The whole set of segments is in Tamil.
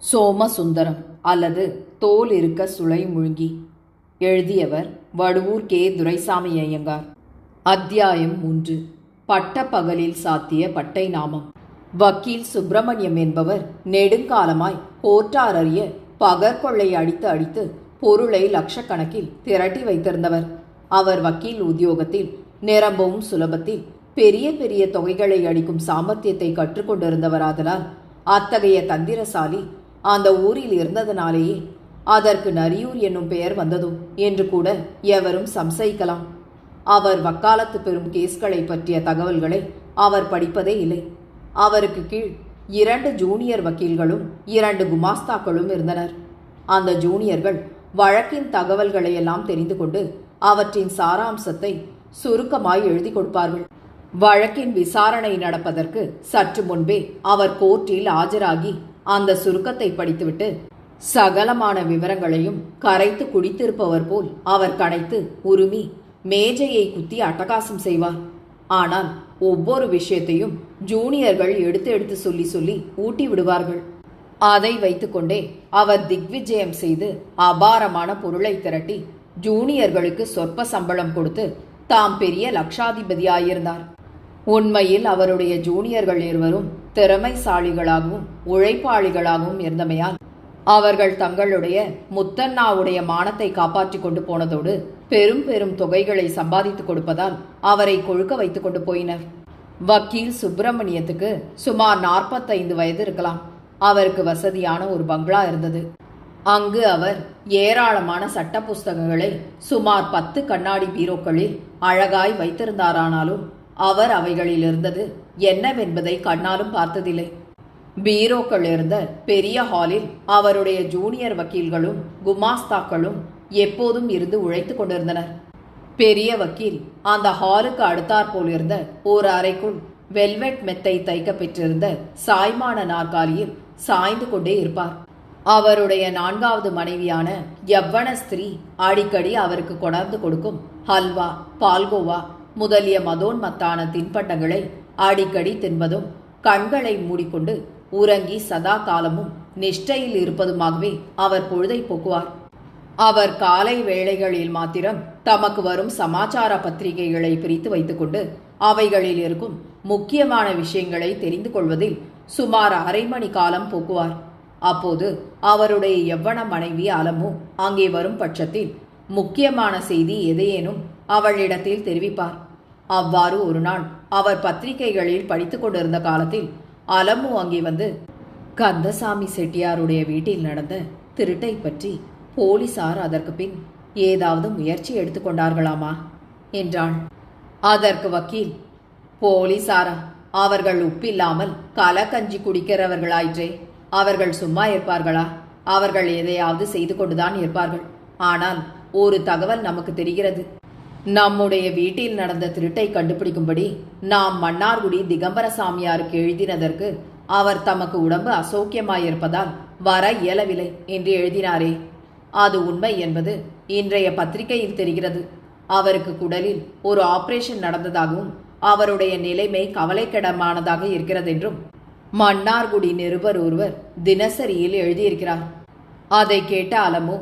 சோமசுந்தரம் அல்லது தோல் இருக்க சுளை முழுங்கி. எழுதியவர் வடுவூர் கே. துரைசாமி ஐயங்கார். அத்தியாயம் 3. பட்ட பகலில் சாத்திய பட்டை நாமம். வக்கீல் சுப்பிரமணியம் என்பவர் நெடுங்காலமாய் கோர்ட்டார் அறிய பகற்கொள்ளை அடித்து பொருளை லட்சக்கணக்கில் திரட்டி வைத்திருந்தவர். அவர் வக்கீல் உத்தியோகத்தில் நிரம்பவும் சுலபத்தில் பெரிய பெரிய தொகைகளை அடிக்கும் சாமர்த்தியத்தை கற்றுக்கொண்டிருந்தவராதலால் அத்தகைய தந்திரசாலி அந்த ஊரில் இருந்ததனாலேயே அதற்கு நரியூர் என்னும் பெயர் வந்ததோ என்று கூட எவரும் சம்சயிக்கலாம். அவர் வக்காலத்து பெறும் கேஸ்களை பற்றிய தகவல்களை அவர் படிப்பதே இல்லை. அவருக்கு கீழ் 2 ஜூனியர் வக்கீல்களும் 2 குமாஸ்தாக்களும் இருந்தனர். அந்த ஜூனியர்கள் வழக்கின் தகவல்களையெல்லாம் தெரிந்து கொண்டு அவற்றின் சாராம்சத்தை சுருக்கமாய் எழுதி கொடுப்பார்கள். வழக்கின் விசாரணை நடப்பதற்கு சற்று முன்பே அவர் கோர்ட்டில் ஆஜராகி அந்த சுருக்கத்தை படித்துவிட்டு சகலமான விவரங்களையும் கரைத்து குடித்திருப்பவர் போல் அவர் கனைத்து உருமி மேஜையை குத்தி அட்டகாசம் செய்வார். ஆனால் ஒவ்வொரு விஷயத்தையும் ஜூனியர்கள் எடுத்து சொல்லி ஊட்டி விடுவார்கள். அதை வைத்துக்கொண்டே அவர் திக்விஜயம் செய்து அபாரமான பொருளை திரட்டி ஜூனியர்களுக்கு சொற்ப சம்பளம் கொடுத்து தாம் பெரிய லட்சாதிபதியாயிருந்தார். உண்மையில் அவருடைய ஜூனியர்கள் இருவரும் திறமைசாலிகளாகவும் உழைப்பாளிகளாகவும் இருந்தமையால் அவர்கள் தங்களுடைய முத்தண்ணாவுடைய மானத்தை காப்பாற்றிக் கொண்டு போனதோடு பெரும் தொகைகளை சம்பாதித்துக் கொடுப்பதால் அவரை கொழுக்க வைத்துக் கொண்டு போயினர். வக்கீல் சுப்பிரமணியத்துக்கு சுமார் 45 வயது இருக்கலாம். அவருக்கு வசதியான ஒரு பங்களா இருந்தது. அங்கு அவர் ஏராளமான சட்ட புஸ்தகங்களை சுமார் 10 கண்ணாடி பீரோக்களில் அழகாய் வைத்திருந்தாரானாலும் அவர் அவைகளில் இருந்தது என்னவென்பதை கண்ணாலும் பார்த்ததில்லை. பீரோக்கள் இருந்த பெரிய ஹாலில் அவருடைய ஜூனியர் வக்கீல்களும் குமாஸ்தாக்களும் எப்போதும் இருந்து உழைத்து கொண்டிருந்தனர். பெரிய வக்கீல் அந்த ஹாலுக்கு அடுத்தாற்போல் இருந்த ஒரு அறைக்குள் வெல்வெட் மெத்தை தைக்க பெற்றிருந்த சாய்மான நாற்காலியில் சாய்ந்து கொண்டே இருப்பார். அவருடைய 4வது மனைவியான யவ்வன ஸ்திரீ அடிக்கடி அவருக்கு கொண்டாந்து கொடுக்கும் ஹல்வா, பால்கோவா முதலிய மதோன்மத்தான தின்பண்டங்களை அடிக்கடி தின்பதும் கண்களை மூடிக்கொண்டு உறங்கி சதா காலமும் நிஷ்டையில் இருப்பதுமாகவே அவர் பொழுதை போக்குவார். அவர் காலை வேளைகளில் மாத்திரம் தமக்கு வரும் சமாச்சார பத்திரிகைகளை பிரித்து வைத்துக்கொண்டு அவைகளில் இருக்கும் முக்கியமான விஷயங்களை தெரிந்து கொள்வதில் சுமார் அரை மணி காலம் போக்குவார். அப்போது அவருடைய யவ்வன மனைவி அலமு அங்கே வரும் பட்சத்தில் முக்கியமான செய்தி எதையேனும் அவளிடத்தில் தெரிவிப்பார். அவ்வாறு ஒரு நாள் அவர் பத்திரிகைகளில் படித்துக் கொண்டிருந்த காலத்தில் அலமு அங்கே வந்து கந்தசாமி செட்டியாருடைய வீட்டில் நடந்த திருட்டை பற்றி போலீசார் அதற்கு பின் ஏதாவது முயற்சி எடுத்துக்கொண்டார்களாமா என்றாள். அதற்கு வக்கீல், போலீசாரா? அவர்கள் உப்பில்லாமல் கலக்கஞ்சி குடிக்கிறவர்களாயிற்றே, அவர்கள் சும்மா இருப்பார்களா? அவர்கள் எதையாவது செய்து கொண்டுதான் இருப்பார்கள். ஆனால் ஒரு தகவல் நமக்கு தெரிகிறது. நம்முடைய வீட்டில் நடந்த திருட்டை கண்டுபிடிக்கும்படி நாம் மன்னார்குடி திகம்பர சாமியாருக்கு எழுதினதற்கு அவர் தமக்கு உடம்பு அசௌக்கியமாயிருப்பதால் வர இயலவில்லை என்று எழுதினாரே, அது உண்மை என்பது இன்றைய பத்திரிகையில் தெரிகிறது. அவருக்கு குடலில் ஒரு ஆபரேஷன் நடந்ததாகவும் அவருடைய நிலைமை கவலைக்கிடமானதாக இருக்கிறதென்றும் மன்னார்குடி நிருபர் ஒருவர் தினசரியில் எழுதியிருக்கிறார். அதை கேட்ட அலமோ,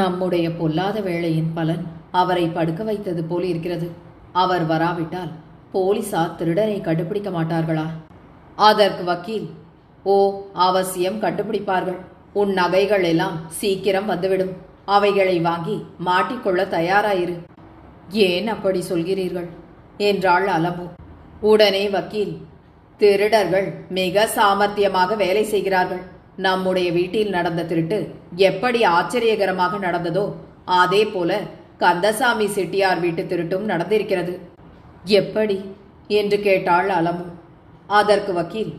நம்முடைய பொல்லாத வேளையின் பலன் அவரை படுக்க வைத்தது போல் இருக்கிறது. அவர் வராவிட்டால் போலீசார் திருடனை கண்டுபிடிக்க மாட்டார்களா? அதற்கு வக்கீல், ஓ, அவசியம் கண்டுபிடிப்பார்கள். உன் நகைகள் எல்லாம் சீக்கிரம் வந்துவிடும். அவைகளை வாங்கி மாட்டிக்கொள்ள தயாராயிரு. ஏன் அப்படி சொல்கிறீர்கள் என்றாள் அலமு. உடனே வக்கீல், திருடர்கள் மிக சாமர்த்தியமாக வேலை செய்கிறார்கள். நம்முடைய வீட்டில் நடந்த திருட்டு எப்படி ஆச்சரியகரமாக நடந்ததோ அதே போல கந்தசாமி செட்டியார் வீட்டு திருட்டும் நடந்திருக்கிறது. எப்படி என்று கேட்டாள் அலமு. அதற்கு வக்கீல்,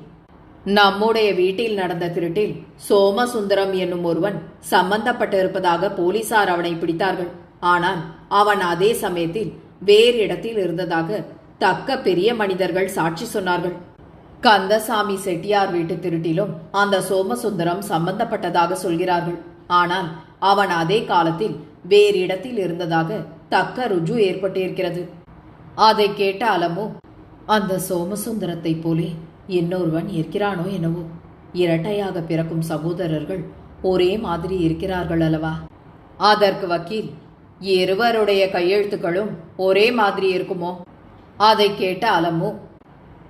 நம்முடைய வீட்டில் நடந்த திருட்டில் சோமசுந்தரம் என்னும் ஒருவன் சம்பந்தப்பட்டிருப்பதாக போலீசார் அவனை பிடித்தார்கள். ஆனால் அவன் அதே சமயத்தில் வேறு இடத்தில் இருந்ததாக தக்க பெரிய மனிதர்கள் சாட்சி சொன்னார்கள். கந்தசாமி செட்டியார் வீட்டு திருட்டிலும் அந்த சோமசுந்தரம் சம்பந்தப்பட்டதாக சொல்கிறார்கள். ஆனால் அவன் அதே காலத்தில் வேறு இடத்தில் இருந்ததாக தக்க ருஜு ஏற்பட்டிருக்கிறது. அதை கேட்ட அலமு, அந்த சோமசுந்தரத்தை போலே இன்னொருவன் இருக்கிறானோ என்னவோ இரட்டையாக பிறக்கும் சகோதரர்கள் ஒரே மாதிரி இருக்கிறார்கள் அல்லவா? அதற்கு வக்கீல், இருவருடைய கையெழுத்துக்களும் ஒரே மாதிரி இருக்குமோ? அதை கேட்ட அலமு,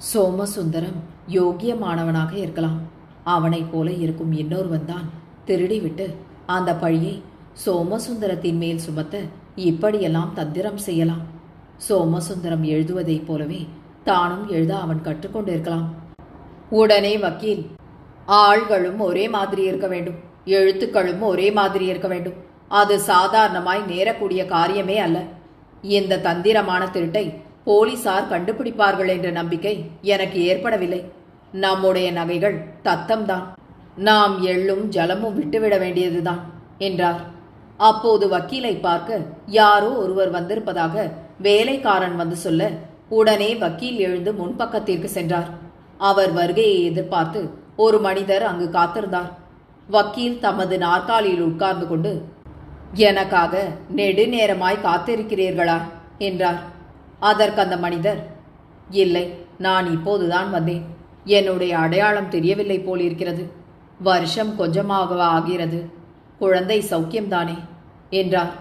சோமசுந்தரம் யோக்கியமானவனாக இருக்கலாம். அவனைப் போல இருக்கும் இன்னொருவன் தான் திருடிவிட்டு அந்த பழியை சோமசுந்தரத்தின் மேல் சுமத்த இப்படியெல்லாம் தந்திரம் செய்யலாம். சோமசுந்தரம் எழுதுவதைப் போலவே தானும் எழுத அவன் கற்றுக்கொண்டிருக்கலாம். உடனே வக்கீல், ஆள்களும் ஒரே மாதிரி இருக்க வேண்டும், எழுத்துக்களும் ஒரே மாதிரி இருக்க வேண்டும். அது சாதாரணமாய் நேரக்கூடிய காரியமே அல்ல. இந்த தந்திரமான திருட்டை போலீசார் கண்டுபிடிப்பார்கள் என்ற நம்பிக்கை எனக்கு ஏற்படவில்லை. நம்முடைய நகைகள் தத்தம்தான். நாம் எள்ளும் ஜலமும் விட்டுவிட வேண்டியதுதான் என்றார். அப்போது வக்கீலை பார்க்க யாரோ ஒருவர் வந்திருப்பதாக வேலைக்காரன் வந்து சொல்ல, உடனே வக்கீல் எழுந்து முன்பக்கத்திற்கு சென்றார். அவர் வருகையை எதிர்பார்த்து ஒரு மனிதர் அங்கு காத்திருந்தார். வக்கீல் தமது நாற்காலியில் உட்கார்ந்து கொண்டு, எனக்காக நெடுநேரமாய் காத்திருக்கிறீர்களா என்றார். அதற்கு அந்த மனிதர், இல்லை, நான் இப்போதுதான் வந்தேன். என்னுடைய அடையாளம் தெரியவில்லை போலிருக்கிறது. வருஷம் கொஞ்சமாகவா ஆகிறது? குழந்தை சௌக்கியம்தானே என்றார்.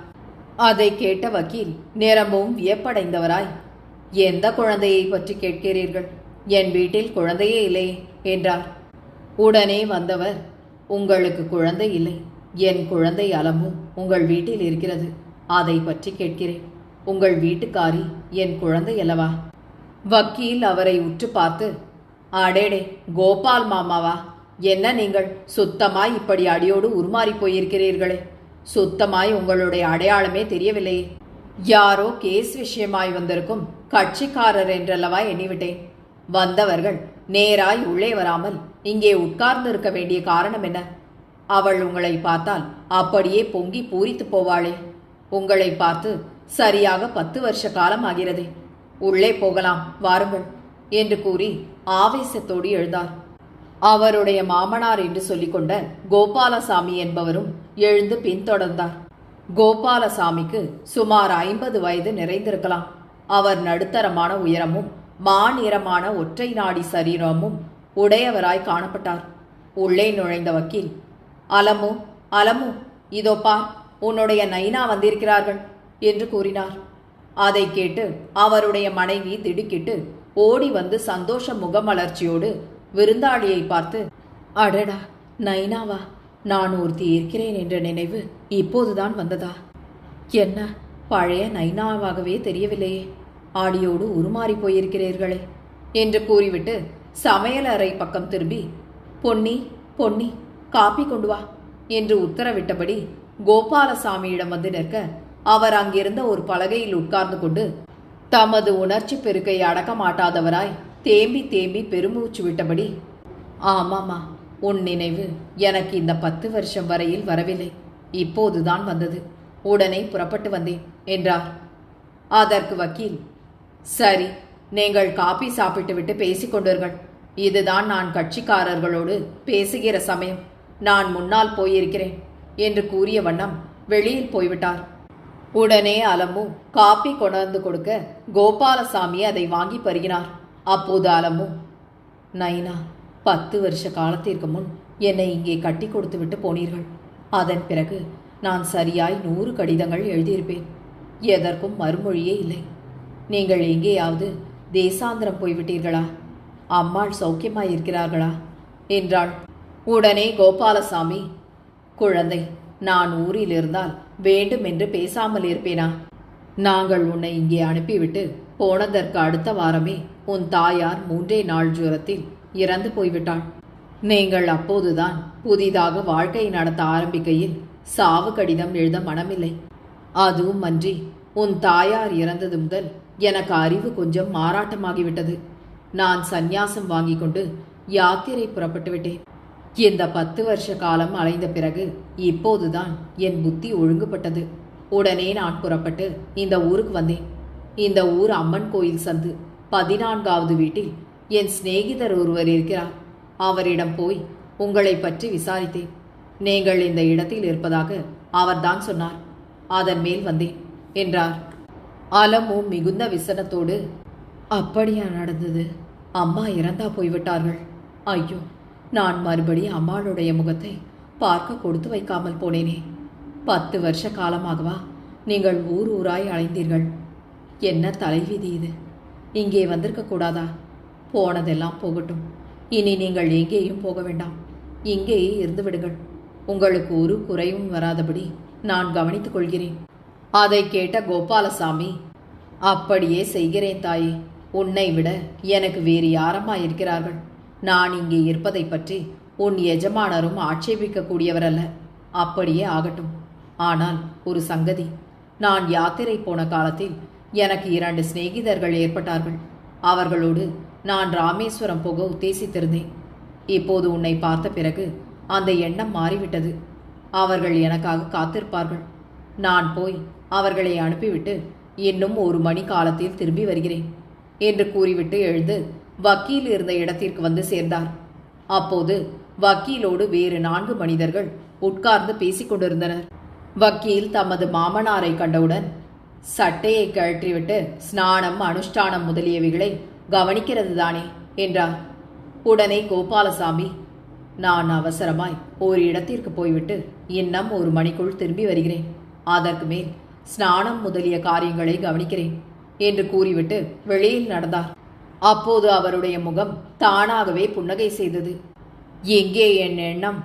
அதை கேட்ட வக்கீல் நிரம்பவும் வியப்படைந்தவராய், எந்த குழந்தையை பற்றி கேட்கிறீர்கள்? என் வீட்டில் குழந்தையே இல்லை என்றார். உடனே வந்தவர், உங்களுக்கு குழந்தை இல்லை, என் குழந்தை அலமு உங்கள் வீட்டில் இருக்கிறது. அதை பற்றி கேட்கிறேன். உங்கள் வீட்டுக்காரி என் குழந்தை அல்லவா? வக்கீல் அவரை உற்று பார்த்து, அடேடே, கோபால் மாமாவா? என்ன நீங்கள் சுத்தமாய் இப்படி அடியோடு உருமாறி போயிருக்கிறீர்களே. சுத்தமாய் உங்களுடைய அடையாளமே தெரியவில்லையே. யாரோ கேஸ் விஷயமாய் வந்திருக்கும் கட்சிக்காரர் என்றல்லவா எண்ணிவிட்டேன். வந்தவர்கள் நேராய் உள்ளே வராமல் இங்கே உட்கார்ந்து இருக்க வேண்டிய காரணம் என்ன? அவள் உங்களை பார்த்தால் அப்படியே பொங்கி பூரித்து போவாளே. உங்களை பார்த்து சரியாக 10 வருஷ காலம் ஆகிறதே. உள்ளே போகலாம், வாருங்கள் என்று கூறி ஆவேசத்தோடு எழுந்தார். அவருடைய மாமனார் என்று சொல்லிக்கொண்ட கோபாலசாமி என்பவரும் எழுந்து பின்தொடர்ந்தார். கோபாலசாமிக்கு சுமார் 50 வயது நிறைந்திருக்கலாம். அவர் நடுத்தரமான உயரமும் மாநிறமான ஒற்றை நாடி சரீரமும் உடையவராய் காணப்பட்டார். உள்ளே நுழைந்த வக்கீல், அலமு, அலமு, இதோ பார், உன்னுடைய நைனா வந்திருக்கிறார்கள் என்று கூறினார். அதை கேட்டு அவருடைய மனைவி திடுக்கிட்டு ஓடி வந்து சந்தோஷ முகமலர்ச்சியோடு விருந்தாளியை பார்த்து, அடடா, நைனாவா? நான் ஒருத்தி இருக்கிறேன் என்ற நினைவு இப்போதுதான் வந்ததா? என்ன, பழைய நைனாவாகவே தெரியவில்லையே. ஆடியோடு உருமாறி போயிருக்கிறீர்களே என்று கூறிவிட்டு சமையலறை பக்கம் திரும்பி, பொன்னி, பொன்னி, காப்பி கொண்டு வா என்று உத்தரவிட்டபடி கோபாலசாமியிடம் வந்து நிற்க, அவர் அங்கிருந்த ஒரு பலகையில் உட்கார்ந்து கொண்டு தமது உணர்ச்சி பெருக்கை அடக்க மாட்டாதவராய் தேம்பி தேம்பி பெருமூச்சு விட்டபடி, ஆமாமா, உன் நினைவு எனக்கு இந்த 10 வருஷம் வரையில் வரவில்லை, இப்போதுதான் வந்தது. உடனே புறப்பட்டு வந்தேன் என்றார். அதற்கு வக்கீல், சரி, நீங்கள் காபி சாப்பிட்டு விட்டு பேசிக்கொண்டீர்கள். இதுதான் நான் கட்சிக்காரர்களோடு பேசுகிற சமயம். நான் முன்னால் போயிருக்கிறேன் என்று கூறிய வண்ணம் வெளியில் போய்விட்டார். உடனே அலமு காப்பி கொண்டாந்து கொடுக்க கோபாலசாமி அதை வாங்கி பருகினார். அப்போது அலமு, நைனா, 10 வருஷ காலத்திற்கு முன் என்னை இங்கே கட்டி கொடுத்து விட்டு போனீர்கள். அதன் பிறகு நான் சரியாய் 100 கடிதங்கள் எழுதியிருப்பேன். எதற்கும் மறுமொழியே இல்லை. நீங்கள் எங்கேயாவது தேசாந்திரம் போய்விட்டீர்களா? அம்மாள் சௌக்கியமாயிருக்கிறார்களா என்றாள். உடனே கோபாலசாமி, குழந்தை, நான் ஊரில் இருந்தால் வேண்டுமென்று பேசாமல் இருப்பேனா? நாங்கள் உன்னை இங்கே அனுப்பிவிட்டு போனதற்கு அடுத்த வாரமே உன் தாயார் 3 நாள் ஜுரத்தில் இறந்து போய்விட்டாள். நீங்கள் அப்போதுதான் புதிதாக வாழ்க்கை நடத்த ஆரம்பிக்கையில் சாவு கடிதம் எழுத மனமில்லை. அதுவும் அன்றி உன் தாயார் இறந்தது முதல் எனக்கு அறிவு கொஞ்சம் மாறாட்டமாகிவிட்டது. நான் சந்நியாசம் வாங்கி கொண்டு யாத்திரை புறப்பட்டு விட்டேன். இந்த 10 வருஷ காலம் அலைந்த பிறகு இப்போதுதான் என் புத்தி ஒழுங்குபட்டது. உடனே நான் புறப்பட்டு இந்த ஊருக்கு வந்தேன். இந்த ஊர் அம்மன் கோயில் சந்து 14வது வீட்டில் என் சிநேகிதர் ஒருவர் இருக்கிறார். அவரிடம் போய் உங்களை பற்றி விசாரித்தேன். நீங்கள் இந்த இடத்தில் இருப்பதாக அவர்தான் சொன்னார். அதன் மேல் வந்தேன் என்றார். அலமு மிகுந்த விசனத்தோடு, அப்படியா நடந்தது? அம்மா இறந்தா போய்விட்டார்கள். ஐயோ, நான் மறுபடி அம்மாளுடைய முகத்தை பார்க்க கொடுத்து வைக்காமல் போனேனே. 10 வருஷ காலமாகவா நீங்கள் ஊர் ஊராய் அலைந்தீர்கள்? என்ன தலைவிதி இது! இங்கே வந்திருக்க கூடாதா? போனதெல்லாம் போகட்டும். இனி நீங்கள் எங்கேயும் போக வேண்டாம். இங்கேயே இருந்து விடுங்கள். உங்களுக்கு ஒரு குறையும் வராதபடி நான் கவனித்துக் கொள்கிறேன். அதை கேட்ட கோபாலசாமி, அப்படியே செய்கிறேன் தாயே. உன்னை விட எனக்கு வேறு யாரம்மா இருக்கிறார்கள்? நான் இங்கே இருப்பதை பற்றி உன் எஜமானரும் ஆட்சேபிக்கக்கூடியவரல்ல. அப்படியே ஆகட்டும். ஆனால் ஒரு சங்கதி, நான் யாத்திரை போன காலத்தில் எனக்கு 2 சிநேகிதர்கள் ஏற்பட்டார்கள். அவர்களோடு நான் ராமேஸ்வரம் போக உத்தேசித்திருந்தேன். இப்போது உன்னை பார்த்த பிறகு அந்த எண்ணம் மாறிவிட்டது. அவர்கள் எனக்காக காத்திருப்பார்கள். நான் போய் அவர்களை அனுப்பிவிட்டு இன்னும் 1 மணி காலத்தில் திரும்பி வருகிறேன் என்று கூறிவிட்டு எழுந்து வக்கீல் இருந்த இடத்திற்கு வந்து சேர்ந்தார். அப்போது வக்கீலோடு வேறு 4 மனிதர்கள் உட்கார்ந்து பேசிக்கொண்டிருந்தனர். வக்கீல் தமது மாமனாரை கண்டவுடன், சட்டையை கழற்றிவிட்டு ஸ்நானம் அனுஷ்டானம் முதலியவைகளை கவனிக்கிறது தானே என்றார். உடனே கோபாலசாமி, நான் அவசரமாய் ஒரு இடத்திற்கு போய்விட்டு இன்னும் 1 மணிக்குள் திரும்பி வருகிறேன். அதற்கு மேல் ஸ்நானம் முதலிய காரியங்களை கவனிக்கிறேன் என்று கூறிவிட்டு வெளியில் நடந்தார். அப்போது அவருடைய முகம் தானாகவே புன்னகை செய்தது. எங்கே என் எண்ணம்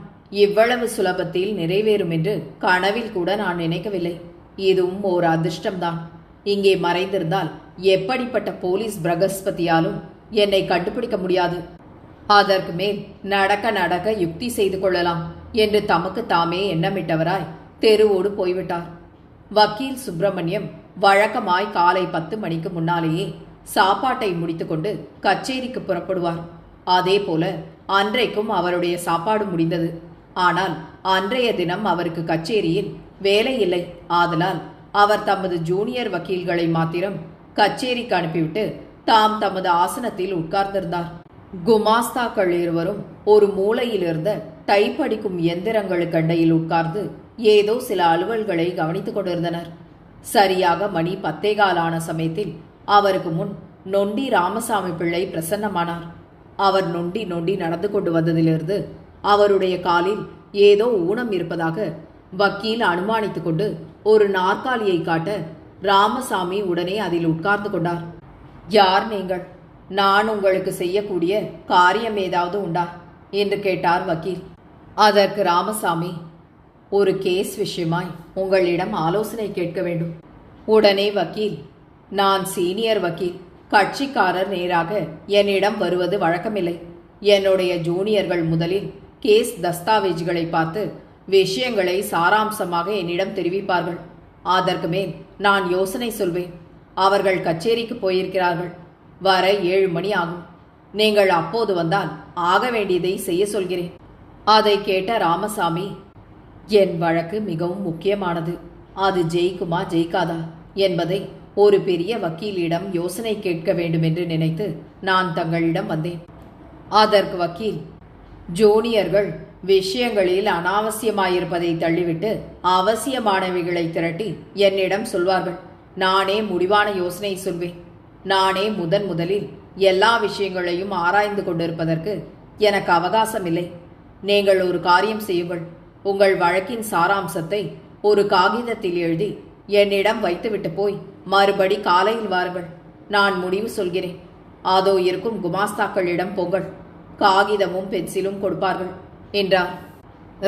இவ்வளவு சுலபத்தில் நிறைவேறும் என்று கனவில் கூட நான் நினைக்கவில்லை. இதுவும் ஒரு அதிர்ஷ்டம்தான். இங்கே மறைந்திருந்தால் எப்படிப்பட்ட போலீஸ் பிரகஸ்பதியாலும் என்னை கண்டுபிடிக்க முடியாது. அதற்கு மேல் நடக்க நடக்க யுக்தி செய்து கொள்ளலாம் என்று தமக்கு தாமே எண்ணமிட்டவராய் தெருவோடு போய்விட்டார். வக்கீல் சுப்பிரமணியம் வழக்கமாய் காலை 10 மணிக்கு முன்னாலேயே சாப்பாட்டை முடித்துக்கொண்டு கச்சேரிக்கு புறப்படுவார். அதே போல அன்றைக்கும் அவருடைய சாப்பாடு முடிந்தது. ஆனால் அன்றைய தினம் அவருக்கு கச்சேரியில் வேலை இல்லை. ஆதலால் அவர் தமது ஜூனியர் வக்கீல்களை மாத்திரம் கச்சேரிக்கு அனுப்பிவிட்டு தாம் தமது ஆசனத்தில் உட்கார்ந்திருந்தார். குமாஸ்தாக்கள் இருவரும் ஒரு மூலையில் இருந்த டைப் அடிக்கும் எந்திரங்களுக்கண்டையில் உட்கார்ந்து ஏதோ சில அலுவல்களை கவனித்துக் கொண்டிருந்தனர். சரியாக மணி 10:15 ஆன சமயத்தில் அவருக்கு முன் நொண்டி ராமசாமி பிள்ளை பிரசன்னமானார். அவர் நொண்டி நொண்டி நடந்து கொண்டு வந்ததிலிருந்து அவருடைய காலில் ஏதோ ஊனம் இருப்பதாக வக்கீல் அனுமானித்துக் கொண்டு ஒரு நாற்காலியை காட்ட ராமசாமி உடனே அதில் உட்கார்ந்து கொண்டார். யார் நீங்கள்? நான் உங்களுக்கு செய்யக்கூடிய காரியம் ஏதாவது உண்டா என்று கேட்டார் வக்கீல். அதற்கு ராமசாமி, ஒரு கேஸ் விஷயமாய் உங்களிடம் ஆலோசனை கேட்க வேண்டும். உடனே வக்கீல், நான் சீனியர் வக்கீல். கட்சிக்காரர் நேராக என்னிடம் வருவது வழக்கமில்லை. என்னுடைய ஜூனியர்கள் முதலில் கேஸ் தஸ்தாவேஜ்களை பார்த்து விஷயங்களை சாராம்சமாக என்னிடம் தெரிவிப்பார்கள். அதற்கு மேல் நான் யோசனை சொல்வேன். அவர்கள் கச்சேரிக்கு போயிருக்கிறார்கள். வர 7 மணி ஆகும். நீங்கள் அப்போது வந்தால் ஆக வேண்டியதை செய்ய சொல்கிறேன். அதை கேட்ட ராமசாமி, என் வழக்கு மிகவும் முக்கியமானது. அது ஜெயிக்குமா ஜெயிக்காதா என்பதை ஒரு பெரிய வக்கீலிடம் யோசனை கேட்க வேண்டும் என்று நினைத்து நான் தங்களிடம் வந்தேன். அதற்கு வக்கீல், ஜூனியர்கள் விஷயங்களில் அனாவசியமாயிருப்பதை தள்ளிவிட்டு அவசியமானவைகளை திரட்டி என்னிடம் சொல்வார்கள். நானே முடிவான யோசனை சொல்வேன். நானே முதலில் எல்லா விஷயங்களையும் ஆராய்ந்து கொண்டிருப்பதற்கு எனக்கு அவகாசம் இல்லை. நீங்கள் ஒரு காரியம் செய்யுங்கள். உங்கள் வழக்கின் சாராம்சத்தை ஒரு காகிதத்தில் எழுதி என்னிடம் வைத்துவிட்டு போய் மறுபடி காலையில் வாருங்கள். நான் முடிவு சொல்கிறேன். அதோ இருக்கும் குமாஸ்தாக்களிடம் போங்கள். காகிதமும் பென்சிலும் கொடுப்பார்கள் என்றார்.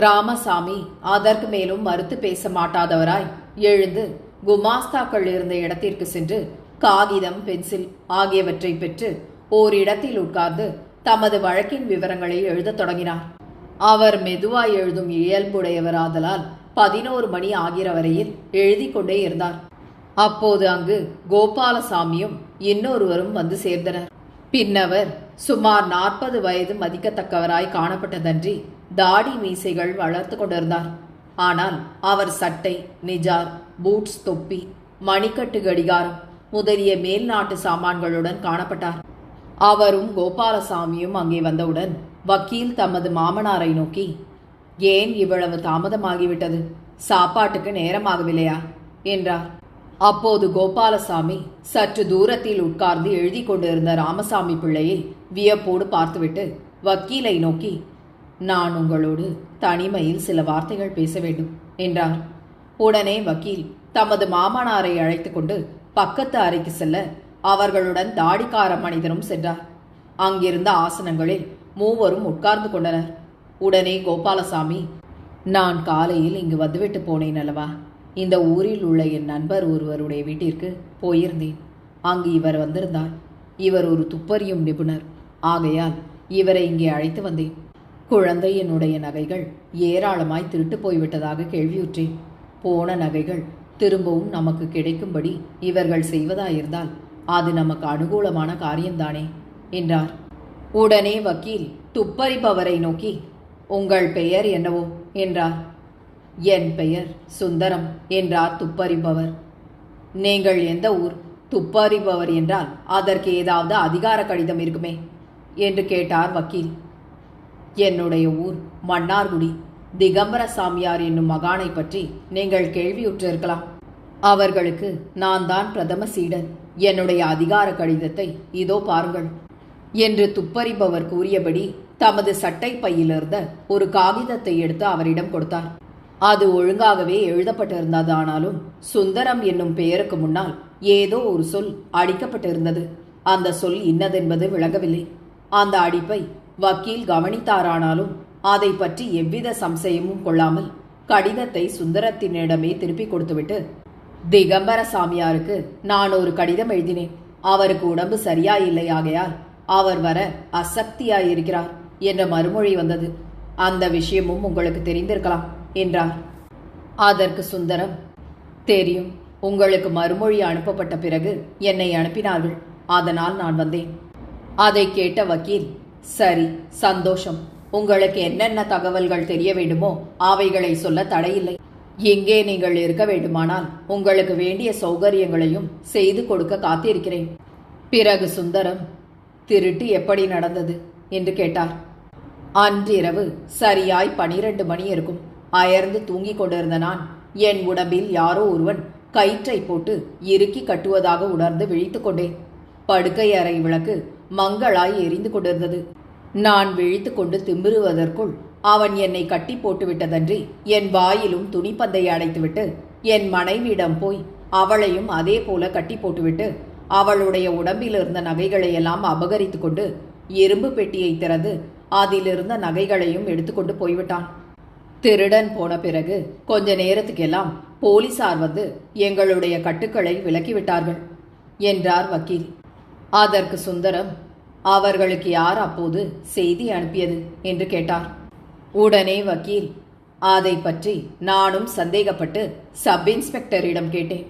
ராமசாமி அதற்கு மேலும் மறுத்து பேச மாட்டாதவராய் எழுந்து குமாஸ்தாக்கள் இருந்த இடத்திற்கு சென்று காகிதம் பென்சில் ஆகியவற்றை பெற்று ஓரிடத்தில் உட்கார்ந்து தமது வழக்கின் விவரங்களை எழுதத் தொடங்கினார். அவர் மெதுவாய் எழுதும் இயல்புடையவராதலால் 11 மணி ஆகிற வரையில் எழுதி கொண்டே இருந்தார். அப்போது அங்கு கோபாலசாமியும் இன்னொருவரும் வந்து சேர்ந்தனர். பின்னவர் சுமார் 40 வயது மதிக்கத்தக்கவராய் காணப்பட்டதன்றி தாடி மீசைகள் வளர்த்து கொண்டிருந்தார். ஆனால் அவர் சட்டை, நிஜார், பூட்ஸ், தொப்பி, மணிக்கட்டு கடிகாரம் முதலிய மேல்நாட்டு சாமான்களுடன் காணப்பட்டார். அவரும் கோபாலசாமியும் அங்கே வந்தவுடன் வக்கீல் தமது மாமனாரை நோக்கி, ஏன் இவ்வளவு தாமதமாகிவிட்டது? சாப்பாட்டுக்கு நேரமாகவில்லையா என்றார். அப்போது கோபாலசாமி சற்று தூரத்தில் உட்கார்ந்து எழுதி கொண்டிருந்த ராமசாமி பிள்ளையை வியப்போடு பார்த்துவிட்டு வக்கீலை நோக்கி, நான் உங்களோடு தனிமையில் சில வார்த்தைகள் பேச வேண்டும் என்றார். உடனே வக்கீல் தமது மாமனாரை அழைத்து கொண்டு பக்கத்து அறைக்கு செல்ல அவர்களுடன் தாடிக்கார மனிதனும் சென்றார். அங்கிருந்த ஆசனங்களில் மூவரும் உட்கார்ந்து கொண்டனர். உடனே கோபாலசாமி, நான் காலையில் இங்கு வந்துவிட்டு போனேன் அல்லவா? இந்த ஊரில் உள்ள என் நண்பர் ஒருவருடைய வீட்டிற்கு போயிருந்தேன். அங்கு இவர் வந்திருந்தார். இவர் ஒரு துப்பறியும் நிபுணர். ஆகையால் இவரை இங்கே அழைத்து வந்தேன். குழந்தையினுடைய நகைகள் ஏராளமாய் திருட்டு போய்விட்டதாக கேள்வியுற்றேன். போன நகைகள் திரும்பவும் நமக்கு கிடைக்கும்படி இவர்கள் செய்வதாயிருந்தால் அது நமக்கு அனுகூலமான காரியம்தானே என்றார். உடனே வக்கீல் துப்பறிபவரை நோக்கி, உங்கள் பெயர் என்னவோ என்றார். என் பெயர் சுந்தரம் என்றார் துப்பறிபவர். நீங்கள் எந்த ஊர்? துப்பறிபவர் என்றால் அதற்கு ஏதாவது அதிகார கடிதம் இருக்குமே என்று கேட்டார் வக்கீல். என்னுடைய ஊர் மன்னார்குடி. திகம்பர சாமியார் என்னும் மகானை பற்றி நீங்கள் கேள்வியுற்றிருக்கலாம். அவர்களுக்கு நான் தான் பிரதம சீடன். என்னுடைய அதிகார கடிதத்தை இதோ பாருங்கள் என்று துப்பறிபவர் கூறியபடி தமது சட்டை பையிலிருந்த ஒரு காகிதத்தை எடுத்து அவரிடம் கொடுத்தார். அது ஒழுங்காகவே எழுதப்பட்டிருந்ததானாலும் சுந்தரம் என்னும் பெயருக்கு முன்னால் ஏதோ ஒரு சொல் அடிக்கப்பட்டிருந்தது. அந்த சொல் இன்னதென்பது விளங்கவில்லை. அந்த அடிப்பை வக்கீல் கவனித்தாரானாலும் அதை பற்றி எவ்வித சம்சயமும் கொள்ளாமல் கடிதத்தை சுந்தரத்தினிடமே திருப்பி கொடுத்துவிட்டு, திகம்பர சாமியாருக்கு நான் ஒரு கடிதம் எழுதினேன். அவருக்கு உடம்பு சரியாயில்லை, ஆகையால் அவர் வர அசக்தியாயிருக்கிறார் என்ற மறுமொழி வந்தது. அந்த விஷயமும் உங்களுக்கு தெரிந்திருக்கலாம் என்றார். அதற்கு சுந்தரம், தெரியும். உங்களுக்கு மறுமொழி அனுப்பப்பட்ட பிறகு என்னை அனுப்பினார்கள். அதனால் நான் வந்தேன். அதை கேட்ட வக்கீல், சரி, சந்தோஷம். உங்களுக்கு என்னென்ன தகவல்கள் தெரிய வேண்டுமோ அவைகளை சொல்ல தடையில்லை. எங்கே நீங்கள் இருக்க வேண்டுமானால் உங்களுக்கு வேண்டிய சௌகரியங்களையும் செய்து கொடுக்க காத்திருக்கிறேன். பிறகு சுந்தரம், திருட்டு எப்படி நடந்தது என்று கேட்டார். அன்றிரவு சரியாய் 12 மணி இருக்கும். அயர்ந்து தூங்கிக் கொண்டிருந்த நான் என் உடம்பில் யாரோ ஒருவன் கயிற்றை போட்டு இறுக்கி கட்டுவதாக உணர்ந்து விழித்துக் கொண்டேன். படுக்கை அறை விளக்கு மங்களாய் எரிந்து கொண்டிருந்தது. நான் விழித்து கொண்டு திமிருவதற்குள் அவன் என்னை கட்டி போட்டு விட்டதன்றி என் வாயிலும் துணிப்பந்தை அடைத்துவிட்டு என் மனைவியிடம் போய் அவளையும் அதே போல கட்டி போட்டுவிட்டு அவளுடைய உடம்பில் இருந்த நகைகளை எல்லாம் அபகரித்து கொண்டு இரும்பு பெட்டியை திறந்து அதிலிருந்த நகைகளையும் எடுத்துக்கொண்டு போய்விட்டான். திருடன் போன பிறகு கொஞ்ச நேரத்துக்கெல்லாம் போலீசார் வந்து எங்களுடைய கட்டுக்களை விலக்கிவிட்டார்கள் என்றார் வக்கீல். அதற்கு சுந்தரம், அவர்களுக்கு யார் அப்போது செய்தி அனுப்பியது என்று கேட்டார். உடனே வக்கீல், அதை பற்றி நானும் சந்தேகப்பட்டு சப் இன்ஸ்பெக்டரிடம் கேட்டேன்.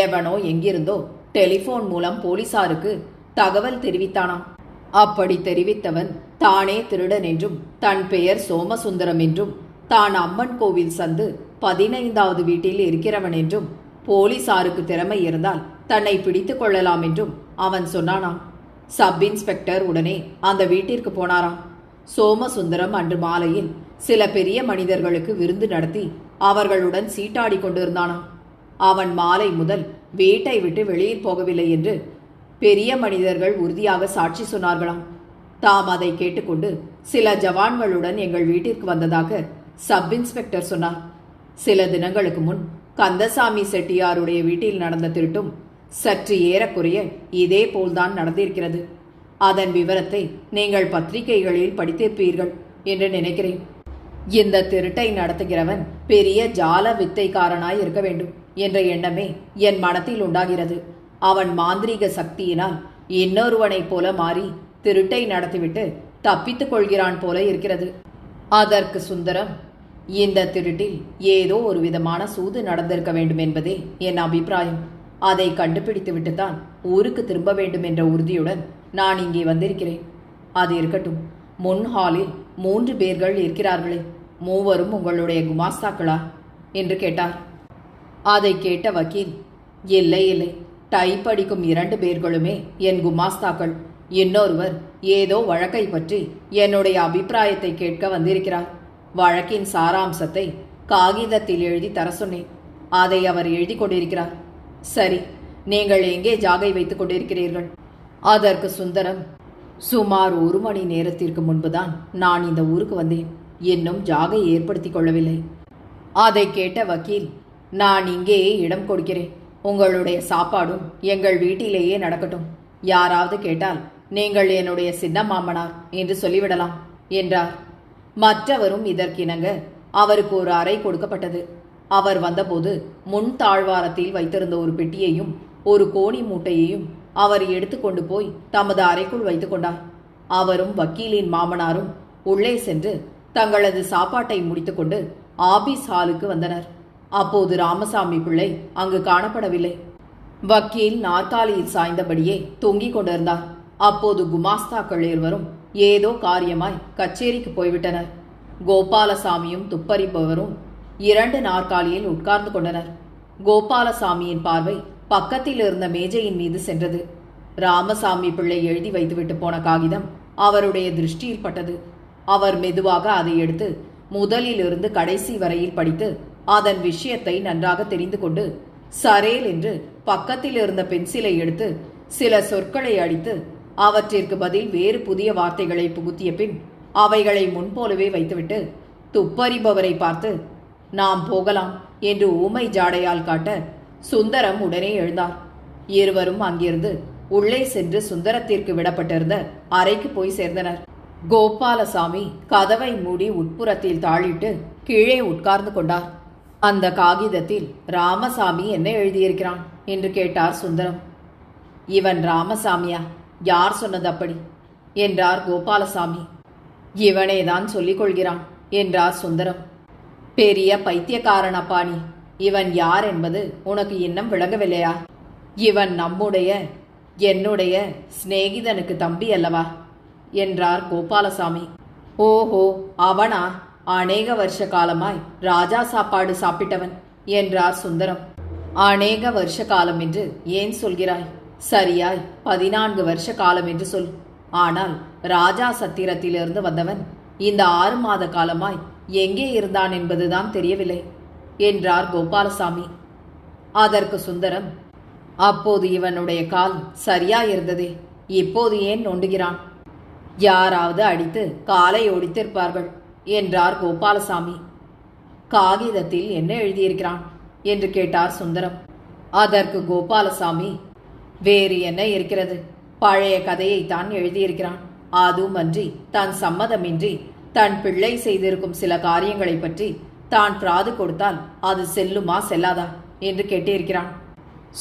எவனோ எங்கிருந்தோ டெலிபோன் மூலம் போலீசாருக்கு தகவல் தெரிவித்தானாம். அப்படி தெரிவித்தவன் தானே திருடன் என்றும் தன் பெயர் சோமசுந்தரம் என்றும் தான் அம்மன் கோவில் சந்து 15வது வீட்டில் இருக்கிறவன் என்றும் போலீசாருக்கு திறமை இருந்தால் தன்னை பிடித்துக் கொள்ளலாம் என்றும் அவன் சொன்னானாம். சப் இன்ஸ்பெக்டர் உடனே அந்த வீட்டிற்கு போனாராம். சோமசுந்தரம் அன்று மாலையில் சில பெரிய மனிதர்களுக்கு விருந்து நடத்தி அவர்களுடன் சீட்டாடி கொண்டிருந்தானாம். அவன் மாலை முதல் வீட்டை விட்டு வெளியில் போகவில்லை என்று பெரிய மனிதர்கள் உறுதியாக சாட்சி சொன்னார்களாம். தாம் அதை கேட்டுக்கொண்டு சில ஜவான்களுடன் எங்கள் வீட்டிற்கு வந்ததாக சப் இன்ஸ்பெக்டர் சொன்னார். சில தினங்களுக்கு முன் கந்தசாமி செட்டியாருடைய வீட்டில் நடந்த திருட்டும் சற்று ஏறக்குறைய இதே போல்தான் நடந்திருக்கிறது. அதன் விவரத்தை நீங்கள் பத்திரிகைகளில் படித்திருப்பீர்கள் என்று நினைக்கிறேன். இந்த திருட்டை நடத்துகிறவன் பெரிய ஜால வித்தைக்காரனாய் இருக்க வேண்டும் என்ற எண்ணமே என் மனத்தில் உண்டாகிறது. அவன் மாந்திரீக சக்தியினால் இன்னொருவனைப் போல மாறி திருட்டை நடத்திவிட்டு தப்பித்துக் கொள்கிறான் போல இருக்கிறது. அதற்கு சுந்தரம், இந்த திருட்டில் ஏதோ ஒரு விதமான சூது நடந்திருக்க வேண்டும் என்பதே என் அபிப்பிராயம். அதை கண்டுபிடித்துவிட்டுத்தான் ஊருக்கு திரும்ப வேண்டும் என்ற உறுதியுடன் நான் இங்கே வந்திருக்கிறேன். அது இருக்கட்டும், முன் ஹாலில் 3 பேர்கள் இருக்கிறார்களே, மூவரும் உங்களுடைய குமாஸ்தாக்களா என்று கேட்டார். அதை கேட்ட வக்கீல், இல்லை இல்லை, டைப் அடிக்கும் 2 பேர்களுமே என் குமாஸ்தாக்கள். இன்னொருவர் ஏதோ வழக்கை பற்றி என்னுடைய அபிப்பிராயத்தை கேட்க வந்திருக்கிறார். வழக்கின் சாராம்சத்தை காகிதத்தில் எழுதி தர சொன்னேன். அதை அவர் எழுதி கொண்டிருக்கிறார். சரி, நீங்கள் எங்கே ஜாகை வைத்துக் கொண்டிருக்கிறீர்கள்? அதற்கு சுந்தரம், சுமார் 1 மணி நேரத்திற்கு முன்புதான் நான் இந்த ஊருக்கு வந்தேன். இன்னும் ஜாகை ஏற்படுத்தி கொள்ளவில்லை. அதை கேட்ட வக்கீல், நான் இங்கேயே இடம் கொடுக்கிறேன். உங்களுடைய சாப்பாடும் எங்கள் வீட்டிலேயே நடக்கட்டும். யாராவது கேட்டால் நீங்கள் என்னுடைய சின்ன மாமனார் என்று சொல்லிவிடலாம் என்றார். மற்றவரும் இதற்கிணங்க அவருக்கு ஒரு அறை கொடுக்கப்பட்டது. அவர் வந்தபோது முன் தாழ்வாரத்தில் வைத்திருந்த ஒரு பெட்டியையும் ஒரு கோணி மூட்டையையும் அவர் எடுத்துக்கொண்டு போய் தமது அறைக்குள் வைத்துக் கொண்டார். அவரும் வக்கீலின் மாமனாரும் உள்ளே சென்று தங்களது சாப்பாட்டை முடித்துக்கொண்டு ஆபீஸ் ஹாலுக்கு வந்தனர். அப்போது ராமசாமி பிள்ளை அங்கு காணப்படவில்லை. வக்கீல் நாற்காலியில் சாய்ந்தபடியே தொங்கிக் கொண்டிருந்தார். அப்போது குமாஸ்தாக்கள் இருவரும் ஏதோ காரியமாய் கச்சேரிக்கு போய்விட்டனர். கோபாலசாமியும் துப்பறிபவரும் 2 நாற்காலியில் உட்கார்ந்து கொண்டனர். கோபாலசாமியின் பார்வை பக்கத்தில் இருந்த மேஜையின் மீது சென்றது. ராமசாமி பிள்ளை எழுதி வைத்துவிட்டு போன காகிதம் அவருடைய திருஷ்டியில் பட்டது. அவர் மெதுவாக அதை எடுத்து முதலிலிருந்து கடைசி வரையில் படித்து அதன் விஷயத்தை நன்றாக தெரிந்து கொண்டு சரேல் என்று பக்கத்தில் இருந்த பென்சிலை எடுத்து சில சொற்களை அடித்து அவற்றிற்கு பதில் வேறு புதிய வார்த்தைகளை புகுத்திய பின் அவைகளை முன்போலவே வைத்துவிட்டு துப்பறிபவரை பார்த்து, நாம் போகலாம் என்று ஊமை ஜாடையால் காட்ட சுந்தரம் உடனே எழுந்தார். இருவரும் அங்கிருந்து உள்ளே சென்று சுந்தரத்திற்கு விடப்பட்டிருந்த அறைக்கு போய் சேர்ந்தனர். கோபாலசாமி கதவை மூடி உட்புறத்தில் தாளிட்டு கீழே உட்கார்ந்து கொண்டார். அந்த காகிதத்தில் ராமசாமி என்ன எழுதியிருக்கிறான் என்று கேட்டார் சுந்தரம். இவன் ராமசாமியா? யார் சொன்னது அப்படி என்றார் கோபாலசாமி. இவனேதான் சொல்லிக் கொள்கிறான் என்றார் சுந்தரம். பெரிய பைத்தியக்காரனப்பா நீ. இவன் யார் என்பது உனக்கு இன்னும் விளங்கவில்லையா? இவன் என்னுடைய சிநேகிதனுக்கு தம்பி அல்லவா என்றார் கோபாலசாமி. ஓஹோ, அவனா? அநேக வருஷ காலமாய் ராஜா சாப்பாடு சாப்பிட்டவன் என்றார் சுந்தரம். அநேக வருஷ காலம் என்று ஏன் சொல்கிறாய்? சரியாய் 14 வருஷ காலம் என்று சொல். ஆனால் ராஜா சத்திரத்திலிருந்து வந்தவன் இந்த 6 மாத காலமாய் எங்கே இருந்தான் என்பதுதான் தெரியவில்லை என்றார் கோபாலசாமி. அதற்கு சுந்தரம், அப்போது இவனுடைய கால் சரியாயிருந்ததே, இப்போது ஏன் நொண்டுகிறான்? யாராவது அடித்து காலை ஒடித்திருப்பார்கள் என்றார் கோபாலசாமி. காகிதத்தில் என்ன எழுதியிருக்கிறான் என்று கேட்டார் சுந்தரம். அதற்கு கோபாலசாமி, வேறு என்ன இருக்கிறது? பழைய கதையைத்தான் எழுதியிருக்கிறான். அதுமன்றி தன் சம்மதமின்றி தன் பிள்ளை செய்திருக்கும் சில காரியங்களை பற்றி தான் பிராது கொடுத்தால் அது செல்லுமா செல்லாதா என்று கேட்டிருக்கிறான்.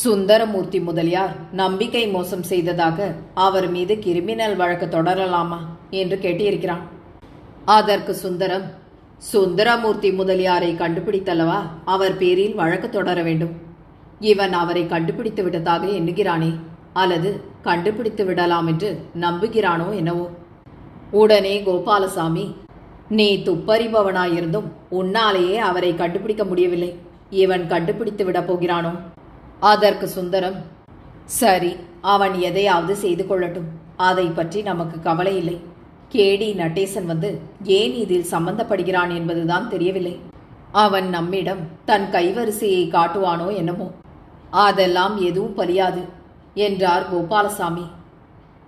சுந்தரமூர்த்தி முதலியார் நம்பிக்கை மோசம் செய்ததாக அவர் மீது கிரிமினல் வழக்கு தொடரலாமா என்று கேட்டிருக்கிறான். அதற்கு சுந்தரம், சுந்தரமூர்த்தி முதலியாரை கண்டுபிடித்தல்லவா அவர் பேரில் வழக்கு தொடர வேண்டும். இவன் அவரை கண்டுபிடித்து விட்டதாக எண்ணுகிறானே, அல்லது கண்டுபிடித்து விடலாம் என்று நம்புகிறானோ என்னவோ. உடனே கோபாலசாமி, நீ துப்பறிபவனாயிருந்தும் உன்னாலேயே அவரை கண்டுபிடிக்க முடியவில்லை, இவன் கண்டுபிடித்து விடப் போகிறானோ? அதற்கு சுந்தரம், சரி, அவன் எதையாவது செய்து கொள்ளட்டும், அதை பற்றி நமக்கு கவலை இல்லை. கேடி நடேசன் வந்து ஏன் இதில் சம்பந்தப்படுகிறான் என்பதுதான் தெரியவில்லை. அவன் நம்மிடம் தன் கைவரிசையை காட்டுவானோ என்னமோ. அதெல்லாம் எதுவும் பலியாது என்றார் கோபாலசாமி.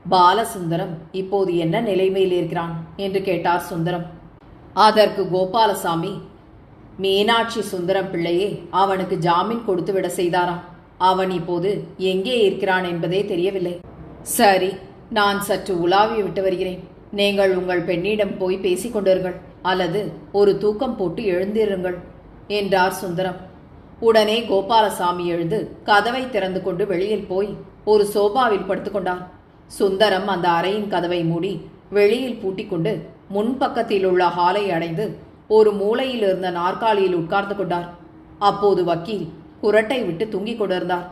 பாலசுந்தரம் இப்போது என்ன நிலைமையில் இருக்கிறான் என்று கேட்டார் சுந்தரம். அதற்கு கோபாலசாமி, மீனாட்சி சுந்தரம் பிள்ளையே அவனுக்கு ஜாமீன் கொடுத்து விட செய்தாராம். அவன் இப்போது எங்கே இருக்கிறான் என்பதே தெரியவில்லை. சரி, நான் சற்று உலாவி விட்டு வருகிறேன். நீங்கள் உங்கள் பெண்ணிடம் போய் பேசிக் கொண்டீர்கள், அல்லது ஒரு தூக்கம் போட்டு எழுந்திருங்கள் என்றார் சுந்தரம். உடனே கோபாலசாமி எழுந்து கதவை திறந்து கொண்டு வெளியில் போய் ஒரு சோபாவில் படுத்துக்கொண்டார். சுந்தரம் அந்த அறையின் கதவை மூடி வெளியில் பூட்டிக்கொண்டு முன்பக்கத்தில் உள்ள ஹாலை அடைந்து ஒரு மூலையில் இருந்த நாற்காலியில் உட்கார்ந்து கொண்டார். அப்போது வக்கீல் குரட்டை விட்டு தூங்கிக் கொண்டிருந்தார்.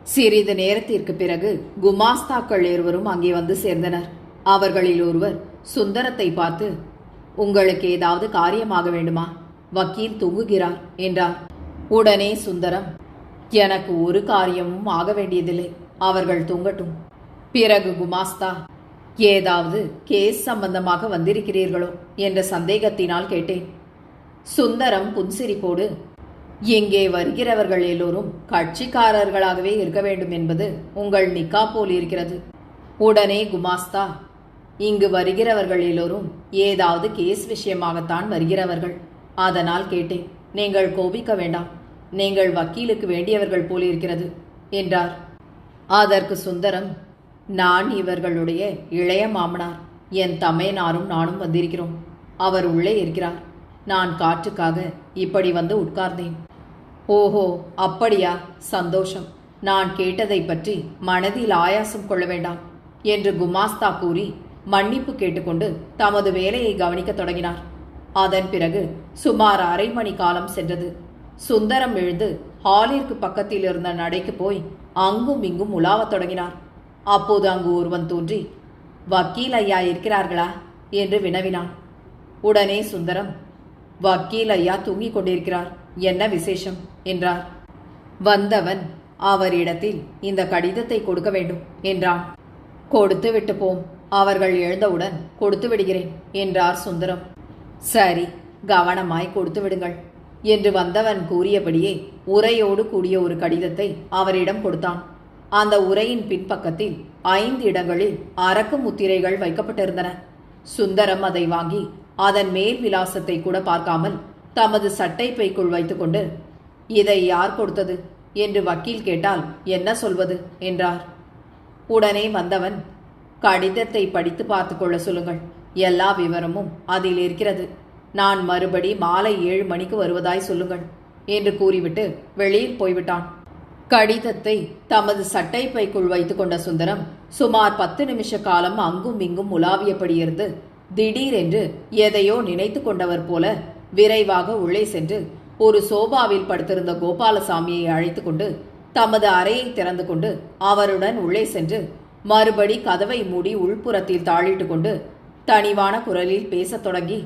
சிறிது நேரத்திற்கு பிறகு குமாஸ்தாக்கள் இருவரும் அங்கே வந்து சேர்ந்தனர். அவர்களில் ஒருவர் சுந்தரத்தை பார்த்து, உங்களுக்கு ஏதாவது காரியமாக வேண்டுமா? வக்கீல் தூங்குகிறார் என்றார். உடனே சுந்தரம், எனக்கு ஒரு காரியமும் ஆக வேண்டியதில்லை, அவர்கள் தூங்கட்டும். பிறகு குமாஸ்தா, ஏதாவது கேஸ் சம்பந்தமாக வந்திருக்கிறீர்களோ என்ற சந்தேகத்தினால் கேட்டேன். சுந்தரம் புன்சிரிப்போடு, இங்கே வருகிறவர்கள் எல்லோரும் கட்சிக்காரர்களாகவே இருக்க வேண்டும் என்பது உங்கள் நிக்கா போல் இருக்கிறது. உடனே குமாஸ்தா, இங்கு வருகிறவர்கள் எல்லோரும் ஏதாவது கேஸ் விஷயமாகத்தான் வருகிறவர்கள். அதனால் கேட்டேன். நீங்கள் கோபிக்க வேண்டாம். நீங்கள் வக்கீலுக்கு வேண்டியவர்கள் போலிருக்கிறது என்றார். அதற்கு சுந்தரம், நான் இவர்களுடைய இளைய மாமனார். என் தமையனாரும் நானும் வந்திருக்கிறோம். அவர் உள்ளே இருக்கிறார். நான் காற்றுக்காக இப்படி வந்து உட்கார்ந்தேன். ஓஹோ, அப்படியா? சந்தோஷம். நான் கேட்டதை பற்றி மனதில் ஆயாசம் கொள்ள வேண்டாம் என்று குமாஸ்தா கூறி மன்னிப்பு கேட்டுக்கொண்டு தமது வேலையை கவனிக்கத் தொடங்கினார். அதன் பிறகு சுமார் அரை மணி காலம் சென்றது. சுந்தரம் எழுந்து ஹாலிற்கு பக்கத்தில் இருந்த நடைக்கு போய் அங்கும் இங்கும் உலாவத் தொடங்கினார். அப்போது அங்கு ஒருவன் தோன்றி, வக்கீல் ஐயா இருக்கிறார்களா என்று வினவினான். உடனே சுந்தரம், வக்கீல் ஐயா தூங்கிக் கொண்டிருக்கிறார், என்ன விசேஷம் என்றார். வந்தவன் அவரிடத்தில் இந்த கடிதத்தை கொடுக்க வேண்டும் என்றான். கொடுத்து விட்டு போம், அவர்கள் எழுந்தவுடன் கொடுத்து விடுகிறேன் என்றார் சுந்தரம். சரி, கவனமாய் கொடுத்து விடுங்கள் என்று வந்தவன் கூறியபடியே உரையோடு கூடிய ஒரு கடிதத்தை அவரிடம் கொடுத்தான். அந்த உரையின் பின்பக்கத்தில் 5 இடங்களில் அரக்கு முத்திரைகள் வைக்கப்பட்டிருந்தன. சுந்தரம் அதை வாங்கி அதன் மேல் விலாசத்தை கூட பார்க்காமல் தமது சட்டை பைக்குள் வைத்துக்கொண்டு, இதை யார் கொடுத்தது என்று வக்கீல் கேட்டால் என்ன சொல்வது என்றார். உடனே வந்தவன், கடிதத்தை படித்து பார்த்து கொள்ள சொல்லுங்கள், எல்லா விவரமும் அதில் இருக்கிறது. நான் மறுபடி மாலை 7 மணிக்கு வருவதாய் சொல்லுங்கள் என்று கூறிவிட்டு வெளியில் போய்விட்டான். கடிதத்தை தமது சட்டை பைக்குள் வைத்துக் கொண்ட சுந்தரம் சுமார் 10 நிமிஷ காலம் அங்கும் இங்கும் உலாவியபடி இருந்து திடீரென்று எதையோ நினைத்து கொண்டவர் போல விரைவாக உள்ளே சென்று ஒரு சோபாவில் படுத்திருந்த கோபாலசாமியை அழைத்து கொண்டு தமது அறையை திறந்து கொண்டு அவருடன் உள்ளே சென்று மறுபடி கதவை மூடி உள்புறத்தில் தாளிட்டு கொண்டு தனிவான குரலில் பேசத் தொடங்கி,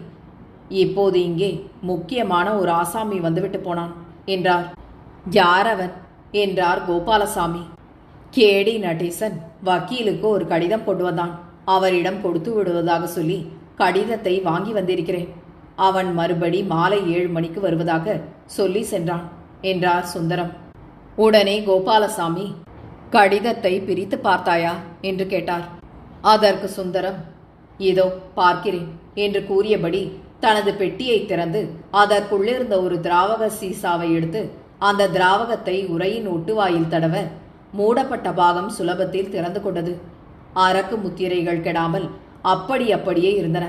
இப்போது இங்கே முக்கியமான ஒரு ஆசாமி வந்துவிட்டு போனான் என்றார். யார் அவன் என்றார் கோபாலசாமி. கேடி நடேசன் வக்கீலுக்கு ஒரு கடிதம் கொண்டு வந்தான். அவரிடம் கொடுத்து விடுவதாக சொல்லி கடிதத்தை வாங்கி வந்திருக்கிறேன். அவன் மறுபடி மாலை 7 மணிக்கு வருவதாக சொல்லி சென்றான் என்றார் சுந்தரம். உடனே கோபாலசாமி, கடிதத்தை பிரித்து பார்த்தாயா என்று கேட்டார். அதற்கு சுந்தரம், இதோ பார்க்கிறேன் என்று கூறியபடி தனது பெட்டியை திறந்து அதற்குள்ளிருந்த ஒரு திராவக சீசாவை எடுத்து அந்த திராவகத்தை உரையின் ஒட்டுவாயில் தடவ மூடப்பட்ட பாகம் சுலபத்தில் திறந்து கொண்டது. அரக்கு முத்திரைகள் கெடாமல் அப்படியே இருந்தன.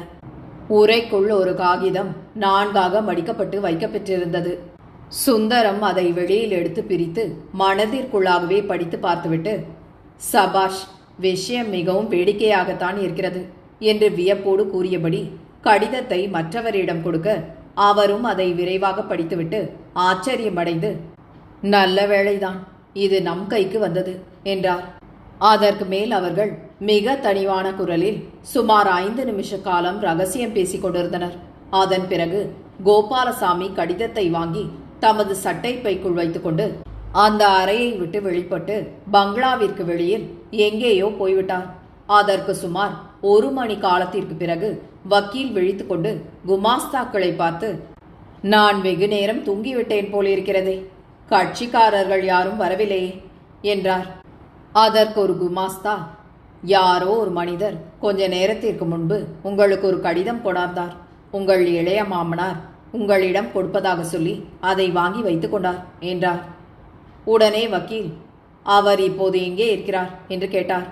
உரைக்குள் ஒரு காகிதம் 4ஆக மடிக்கப்பட்டு வைக்கப்பட்டிருந்தது. சுந்தரம் அதை வெளியில் எடுத்து பிரித்து மனதிற்குள்ளாகவே படித்து பார்த்துவிட்டு, சபாஷ், விஷயம் மிகவும் வேடிக்கையாகத்தான் இருக்கிறது என்று வியப்போடு கூறியபடி கடிதத்தை மற்றவரிடம் கொடுக்க அவரும் அதை விரைவாக படித்துவிட்டு ஆச்சரியமடைந்து, நல்ல வேளைதான், இது நம் கைக்கு வந்தது என்றார். அதற்கு மேல் அவர்கள் மிக தனிவான குரலில் சுமார் 5 நிமிஷ காலம் ரகசியம் பேசிக் கொண்டிருந்தனர். அதன் பிறகு கோபாலசாமி கடிதத்தை வாங்கி தமது சட்டை பைக்குள் வைத்துக்கொண்டு அந்த அறையை விட்டு வெளிப்பட்டு பங்களாவிற்கு வெளியில் எங்கேயோ போய்விட்டார். அதற்கு சுமார் 1 மணி காலத்திற்கு பிறகு வக்கீல் விழித்துக்கொண்டு குமாஸ்தாக்களை பார்த்து, நான் வெகு நேரம் தூங்கிவிட்டேன் போலிருக்கிறதே, கட்சிக்காரர்கள் யாரும் வரவில்லையே என்றார். அதற்கு ஒரு குமாஸ்தா, யாரோ ஒரு மனிதர் கொஞ்ச நேரத்திற்கு முன்பு உங்களுக்கு ஒரு கடிதம் கொண்டாந்தார். உங்கள் இளைய மாமனார் உங்களிடம் கொடுப்பதாக சொல்லி அதை வாங்கி வைத்துக் கொண்டார் என்றார். உடனே வக்கீல், அவர் இப்போது எங்கே இருக்கிறார் என்று கேட்டார்.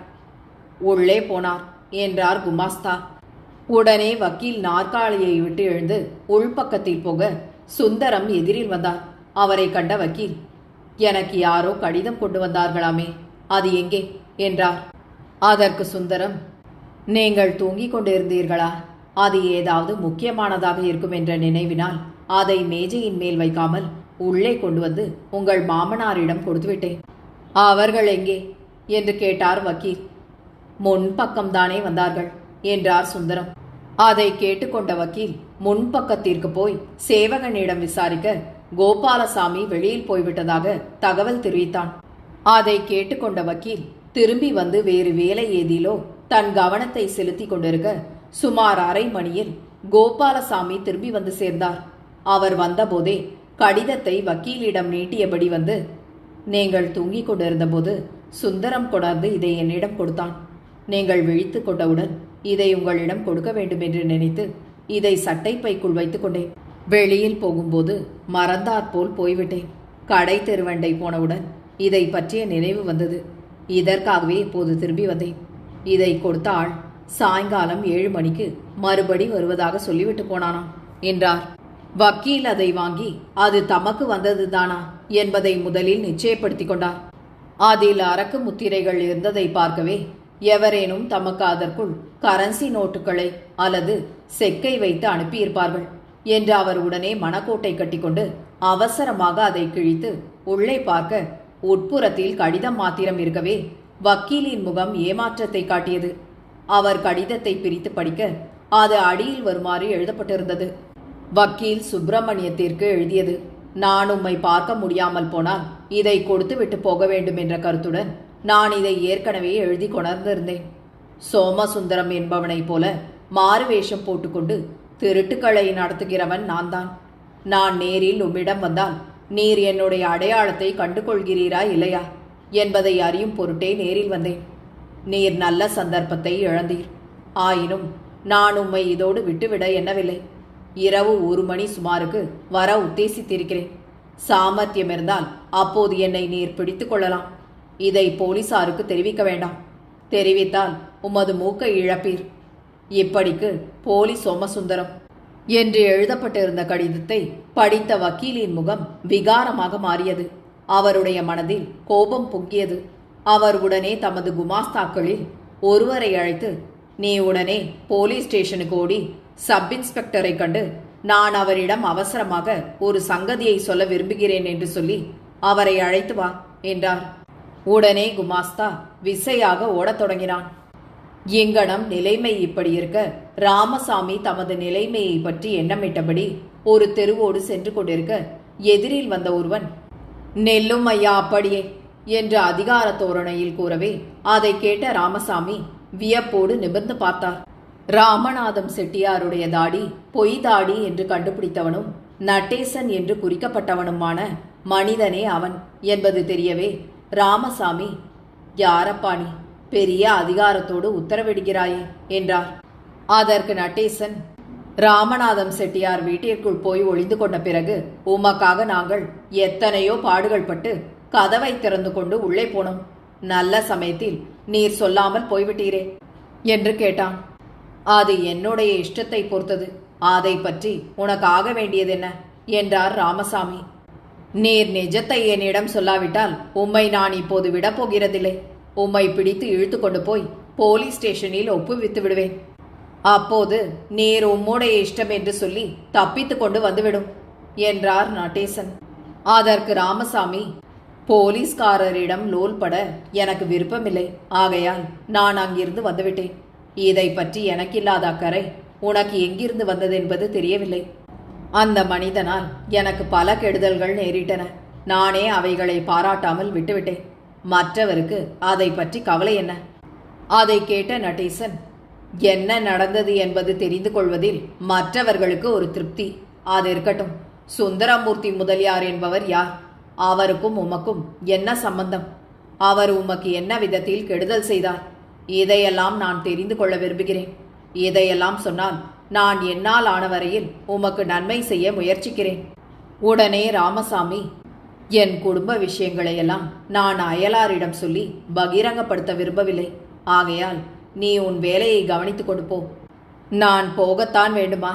உள்ளே போனார் என்றார் குமாஸ்தா. உடனே வக்கீல் நாற்காலியை விட்டு எழுந்து உள்பக்கத்தில் போக சுந்தரம் எதிரில் வந்தார். அவரை கண்ட வக்கீல், எனக்கு யாரோ கடிதம் கொண்டு வந்தார்களாமே, அது எங்கே என்றார். அதற்கு சுந்தரம், நீங்கள் தூங்கிக் கொண்டிருந்தீர்களா? அது ஏதாவது முக்கியமானதாக இருக்கும் என்ற நினைவினால் அதை மேஜையின் மேல் வைக்காமல் உள்ளே கொண்டு வந்து உங்கள் மாமனாரிடம் கொடுத்துவிட்டேன். அவர்கள் எங்கே என்று கேட்டார் வக்கீல். முன்பக்கம்தானே வந்தார்கள் என்றார் சுந்தரம். அதை கேட்டுக்கொண்ட வக்கீல் முன்பக்கத்திற்கு போய் சேவகனிடம் விசாரிக்க கோபாலசாமி வெளியில் போய்விட்டதாக தகவல் தெரிவித்தான். அதை கேட்டுக்கொண்ட வக்கீல் திரும்பி வந்து வேறு வேலை ஏதிலோ தன் கவனத்தை செலுத்தி கொண்டிருக்க சுமார் அரை மணியில் கோபாலசாமி திரும்பி வந்து சேர்ந்தார். அவர் வந்தபோதே கடிதத்தை வக்கீலிடம் நீட்டியபடி வந்து, நீங்கள் தூங்கிக் கொண்டிருந்த போது சுந்தரம் கொண்டாந்து இதை என்னிடம் கொடுத்தான். நீங்கள் விழித்து கொண்டவுடன் இதை உங்களிடம் கொடுக்க வேண்டும் என்று நினைத்து இதை சட்டை பைக்குள் வைத்துக் கொண்டேன். வெளியில் போகும்போது மறந்தாற்போல் போய்விட்டேன். கடை தெருவண்டை போனவுடன் இதை பற்றிய நினைவு வந்தது. இதற்காகவே இப்போது திரும்பி வந்தேன். இதை கொடுத்த ஆள் சாயங்காலம் 7 மணிக்கு மறுபடி வருவதாக சொல்லிவிட்டு போனானாம் என்றார். வக்கீல் அதை வாங்கி அது தமக்கு வந்ததுதானா என்பதை முதலில் நிச்சயப்படுத்திக் கொண்டார். அதில் அரக்கு முத்திரைகள் இருந்ததை பார்க்கவே எவரேனும் தமக்கு அதற்குள் கரன்சி நோட்டுகளை அல்லது செக்கை வைத்து அனுப்பியிருப்பார்கள் என்று அவர் உடனே மனக்கோட்டை கட்டிக்கொண்டு அவசரமாக அதை கிழித்து உள்ளே பார்க்க உட்புறத்தில் கடிதம் மாத்திரம் இருக்கவே வக்கீலின் முகம் ஏமாற்றத்தை காட்டியது. அவர் கடிதத்தை பிரித்து படிக்க அது அடியில் வருமாறு எழுதப்பட்டிருந்தது. வக்கீல் சுப்பிரமணியத்திற்கு எழுதியது. நான் உம்மை பார்க்க முடியாமல் போனால் இதை கொடுத்து விட்டு போக வேண்டும் என்ற கருத்துடன் நான் இதை ஏற்கனவே எழுதி கொணர்ந்திருந்தேன். சோமசுந்தரம் என்பவனைப் போல மாறுவேஷம் போட்டுக்கொண்டு திருட்டுக்களை நடத்துகிறவன் நான்தான். நான் நேரில் உம்மிடம் வந்தால் நீர் என்னுடைய அடையாளத்தை கண்டு கொள்கிறீரா இல்லையா என்பதை அறியும் பொருட்டே நேரில் வந்தேன். நீர் நல்ல சந்தர்ப்பத்தை இழந்தீர். ஆயினும் நான் உம்மை இதோடு விட்டுவிட எண்ணவில்லை. இரவு 1 மணி சுமாருக்கு வர உத்தேசித்திருக்கிறேன். சாமர்த்தியம் இருந்தால் அப்போது என்னை நீர் பிடித்து கொள்ளலாம். இதை போலீசாருக்கு தெரிவிக்க வேண்டாம். தெரிவித்தால் உமது மூக்கை இழப்பீர். இப்படிக்கு போலி சோமசுந்தரம் என்று எழுதப்பட்டிருந்த கடிதத்தை படித்த வக்கீலின் முகம் விகாரமாக மாறியது. அவருடைய மனதில் கோபம் பொங்கியது. அவர் உடனே தமது குமாஸ்தாக்களில் ஒருவரை அழைத்து, நீ உடனே போலீஸ் ஸ்டேஷனுக்கு ஓடி சப் இன்ஸ்பெக்டரை கண்டு நான் அவரிடம் அவசரமாக ஒரு சங்கதியை சொல்ல விரும்புகிறேன் என்று சொல்லி அவரை அழைத்து வா என்றார். உடனே குமாஸ்தா விசையாக ஓடத் தொடங்கினான். எங்கனம் நிலைமை இப்படி இருக்க ராமசாமி தமது நிலைமையை பற்றி எண்ணமிட்டபடி ஒரு தெருவோடு சென்று கொண்டிருக்க எதிரில் வந்த ஒருவன், நெல்லும் ஐயா அப்படியே என்று அதிகார தோரணையில் கூறவே அதை கேட்ட ராமசாமி வியப்போடு நிமிர்ந்து பார்த்தார். ராமநாதம் செட்டியாருடைய தாடி பொய் தாடி என்று கண்டுபிடித்தவனும் நடேசன் என்று குறிக்கப்பட்டவனுமான மனிதனே அவன் என்பது தெரியவே ராமசாமி, யாரப்பாணி பெரிய அதிகாரத்தோடு உத்தரவிடுகிறாயே என்றார். அதற்கு நடேசன், ராமநாதம் செட்டியார் வீட்டிற்குள் போய் ஒளிந்து கொண்ட பிறகு உமக்காக நாங்கள் எத்தனையோ பாடுகள் பட்டு கதவை திறந்து கொண்டு உள்ளே போனோம். நல்ல சமயத்தில் நீர் சொல்லாமல் போய்விட்டீரே என்று கேட்டான். அது என்னுடைய இஷ்டத்தை பொறுத்தது. அதை பற்றி உனக்கு ஆக வேண்டியதென்ன என்றார் ராமசாமி. நீர் நிஜத்தை என்னிடம் சொல்லாவிட்டால் உம்மை நான் இப்போது விடப்போகிறதில்லை. உம்மை பிடித்து இழுத்து கொண்டு போய் போலீஸ் ஸ்டேஷனில் ஒப்புவித்து விடுவேன். அப்போது நீர் உம்முடைய இஷ்டம் என்று சொல்லி தப்பித்து கொண்டு வந்துவிடும் என்றார் நடேசன். அதற்கு ராமசாமி, போலீஸ்காரரிடம் லோல்பட எனக்கு விருப்பமில்லை. ஆகையால் நான் அங்கிருந்து வந்துவிட்டேன். இதை பற்றி எனக்கில்லாத அக்கறை உனக்கு எங்கிருந்து வந்ததென்பது தெரியவில்லை. அந்த மனிதனால் எனக்கு பல கெடுதல்கள் நேரிட்டன. நானே அவைகளை பாராட்டாமல் விட்டுவிட்டேன். மற்றவருக்கு அதை பற்றி கவலை என்ன? அதை கேட்ட நடேசன், என்ன நடந்தது என்பது தெரிந்து கொள்வதில் மற்றவர்களுக்கு ஒரு திருப்தி. அது இருக்கட்டும். சுந்தரமூர்த்தி முதலியார் என்பவர் யார்? அவருக்கும் உமக்கும் என்ன சம்பந்தம்? அவர் உமக்கு என்ன விதத்தில் கெடுதல் செய்தார்? இதையெல்லாம் நான் தெரிந்து கொள்ள விரும்புகிறேன். இதையெல்லாம் சொன்னால் நான் என்னால் ஆனவரையில் உமக்கு நன்மை செய்ய முயற்சிக்கிறேன். உடனே ராமசாமி, என் குடும்ப விஷயங்களையெல்லாம் நான் அயலாரிடம் சொல்லி பகிரங்கப்படுத்த விரும்பவில்லை. ஆகையால் நீ உன் வேலையை கவனித்துக் கொண்டு போ. நான் போகத்தான் வேண்டுமா?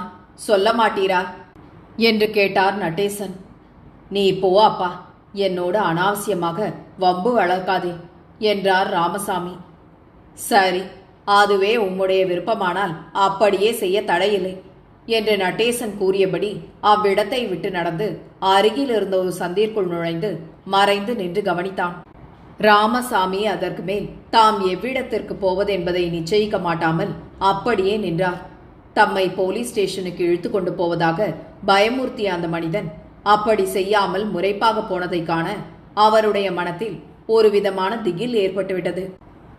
சொல்ல மாட்டீரா என்று கேட்டார் நடேசன். நீ போ அப்பா, என்னோடு அனாவசியமாக வம்பு வளர்க்காதே என்றார் ராமசாமி. சரி, அதுவே உம்முடைய விருப்பமானால் அப்படியே செய்ய தடையில்லை என்று நடேசன் கூறியபடி அவ்விடத்தை விட்டு நடந்து அருகில் இருந்த ஒரு சந்திற்குள் நுழைந்து மறைந்து நின்று கவனித்தான். ராமசாமி அதற்கு மேல் தாம் எவ்விடத்திற்கு போவதென்பதை நிச்சயிக்க மாட்டாமல் அப்படியே நின்றார். தம்மை போலீஸ் ஸ்டேஷனுக்கு இழுத்து கொண்டு போவதாக பயமுறுத்திய அந்த மனிதன் அப்படி செய்யாமல் முறைப்பாக போனதை காண அவருடைய மனத்தில் ஒரு விதமான திகில் ஏற்பட்டுவிட்டது.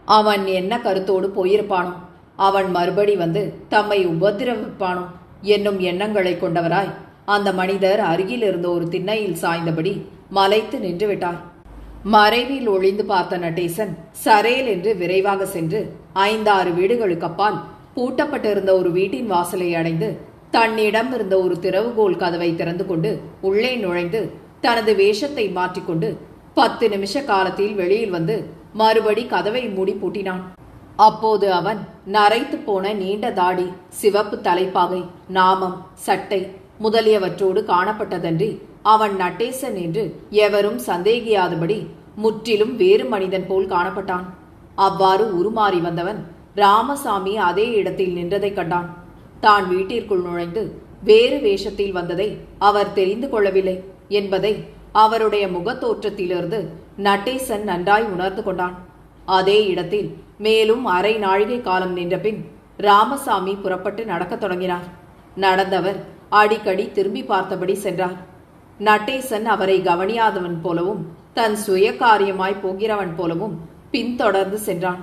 அவன் என்ன கருத்தோடு போயிருப்பானோ? அவன் மறுபடி வந்து தம்மை உபதிரவிப்பானோ என்னும் எண்ணங்களை கொண்டவராய் அந்த மனிதர் அருகில் இருந்த ஒரு திண்ணையில் சாய்ந்தபடி மலைத்து நின்று விட்டார். மறைவில் ஒளிந்து பார்த்த நடேசன் சரேல் என்று விரைவாக சென்று 5-6 வீடுகளுக்கு அப்பால் பூட்டப்பட்டிருந்த ஒரு வீட்டின் வாசலை அடைந்து தன்னிடம் இருந்த ஒரு திறவுகோல் கதவை திறந்து கொண்டு உள்ளே நுழைந்து தனது வேஷத்தை மாற்றிக்கொண்டு 10 நிமிஷ காலத்தில் வெளியில் வந்து மறுபடி கதவை மூடி பூட்டினான். அப்போது அவன் நரைத்து போன நீண்ட தாடி, சிவப்பு தலைப்பாகை, நாமம், சட்டை முதலியவற்றோடு காணப்பட்டதன்றி அவன் நடேசன் என்று எவரும் சந்தேகியாதபடி முற்றிலும் வேறு மனிதன் போல் காணப்பட்டான். அவ்வாறு உருமாறி வந்தவன் ராமசாமி அதே இடத்தில் நின்றதை கண்டான். தான் வீட்டிற்குள் நுழைந்து வேறு வேஷத்தில் வந்ததை அவர் தெரிந்து கொள்ளவில்லை என்பதை அவருடைய முகத்தோற்றத்திலிருந்து நடேசன் நன்றாய் உணர்ந்து கொண்டான். அதே இடத்தில் மேலும் அரை நாழிகை காலம் நின்ற பின் ராமசாமி புறப்பட்டு நடக்கத் தொடங்கினார். நடந்தவர் அடிக்கடி திரும்பி பார்த்தபடி சென்றார். நடேசன் அவரை கவனியாதவன் போலவும் தன் சுய காரியமாய் போகிறவன் போலவும் பின்தொடர்ந்து சென்றான்.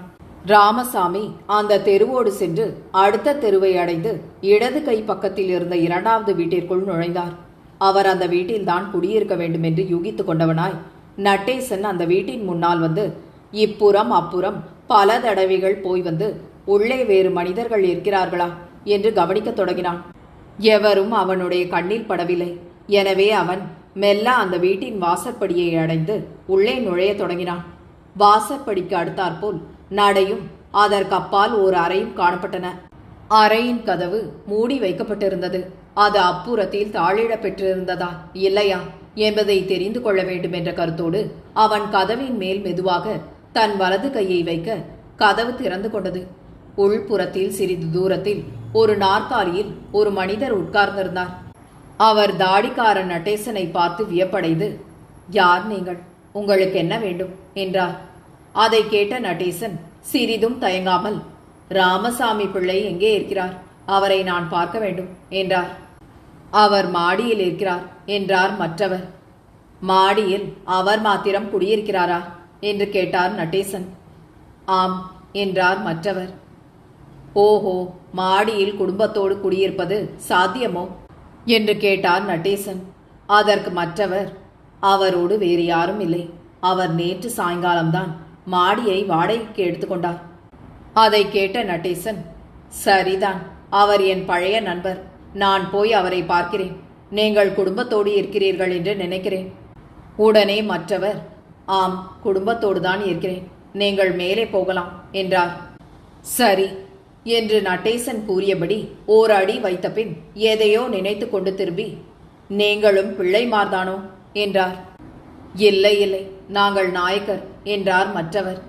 ராமசாமி அந்த தெருவோடு சென்று அடுத்த தெருவை அடைந்து இடது கை பக்கத்தில் இருந்த 2வது வீட்டிற்குள் நுழைந்தார். அவர் அந்த வீட்டில்தான் குடியிருக்க வேண்டும் என்று யூகித்துக் கொண்டவனாய் நடேசன் அந்த வீட்டின் முன்னால் வந்து இப்புறம் அப்புறம் பல தடவைகள் போய் வந்து உள்ளே வேறு மனிதர்கள் இருக்கிறார்களா என்று கவனிக்கத் தொடங்கினான். எவரும் அவனுடைய கண்ணில் படவில்லை. எனவே அவன் மெல்ல அந்த வீட்டின் வாசற்படியை அடைந்து உள்ளே நுழைய தொடங்கினான். வாசற்படிக்கு அடுத்தாற்போல் நடையும் அதற்கு அப்பால் ஒரு அறையும் காணப்பட்டன. அறையின் கதவு மூடி வைக்கப்பட்டிருந்தது. அது அப்புறத்தில் தாளிட பெற்றிருந்ததா இல்லையா என்பதை தெரிந்து கொள்ள வேண்டும் என்ற கருத்தோடு அவன் கதவின் மேல் மெதுவாக தன் வலது கையை வைக்க கதவு திறந்து கொண்டது. உள்புறத்தில் சிறிது தூரத்தில் ஒரு நாற்காலியில் ஒரு மனிதர் உட்கார்ந்திருந்தார். அவர் தாடிக்கார நடேசனை பார்த்து வியப்படைந்து, யார் நீங்கள்? உங்களுக்கு என்ன வேண்டும் என்றார். அதை கேட்ட நடேசன் சிறிதும் தயங்காமல், ராமசாமி பிள்ளை எங்கே இருக்கிறார்? அவரை நான் பார்க்க வேண்டும் என்றார். அவர் மாடியில் இருக்கிறார் என்றார் மற்றவர். மாடியில் அவர் மாத்திரம் குடியிருக்கிறாரா என்று கேட்டார் நடேசன். ஆம் என்றார் மற்றவர். ஓஹோ, மாடியில் குடும்பத்தோடு குடியிருப்பது சாத்தியமோ என்று கேட்டார் நடேசன். அதற்கு மற்றவர், அவரோடு வேறு யாரும் இல்லை. அவர் நேற்று சாயங்காலம்தான் மாடியை வாடகைக்கு எடுத்துக்கொண்டார். அதை கேட்ட நடேசன், சரிதான், அவர் என் பழைய நண்பர். நான் போய் அவரை பார்க்கிறேன். நீங்கள் குடும்பத்தோடு இருக்கிறீர்கள் என்று நினைக்கிறேன். உடனே மற்றவர், ஆம், குடும்பத்தோடு தான் இருக்கிறேன். நீங்கள் மேலே போகலாம் என்றார். சரி என்று நடேசன் கூறியபடி ஓர் அடி வைத்த பின் எதையோ நினைத்து கொண்டு திரும்பி, நீங்களும் பிள்ளைமார்தானோ என்றார். இல்லை இல்லை, நாங்கள் நாயக்கர் என்றார் மற்றவர்.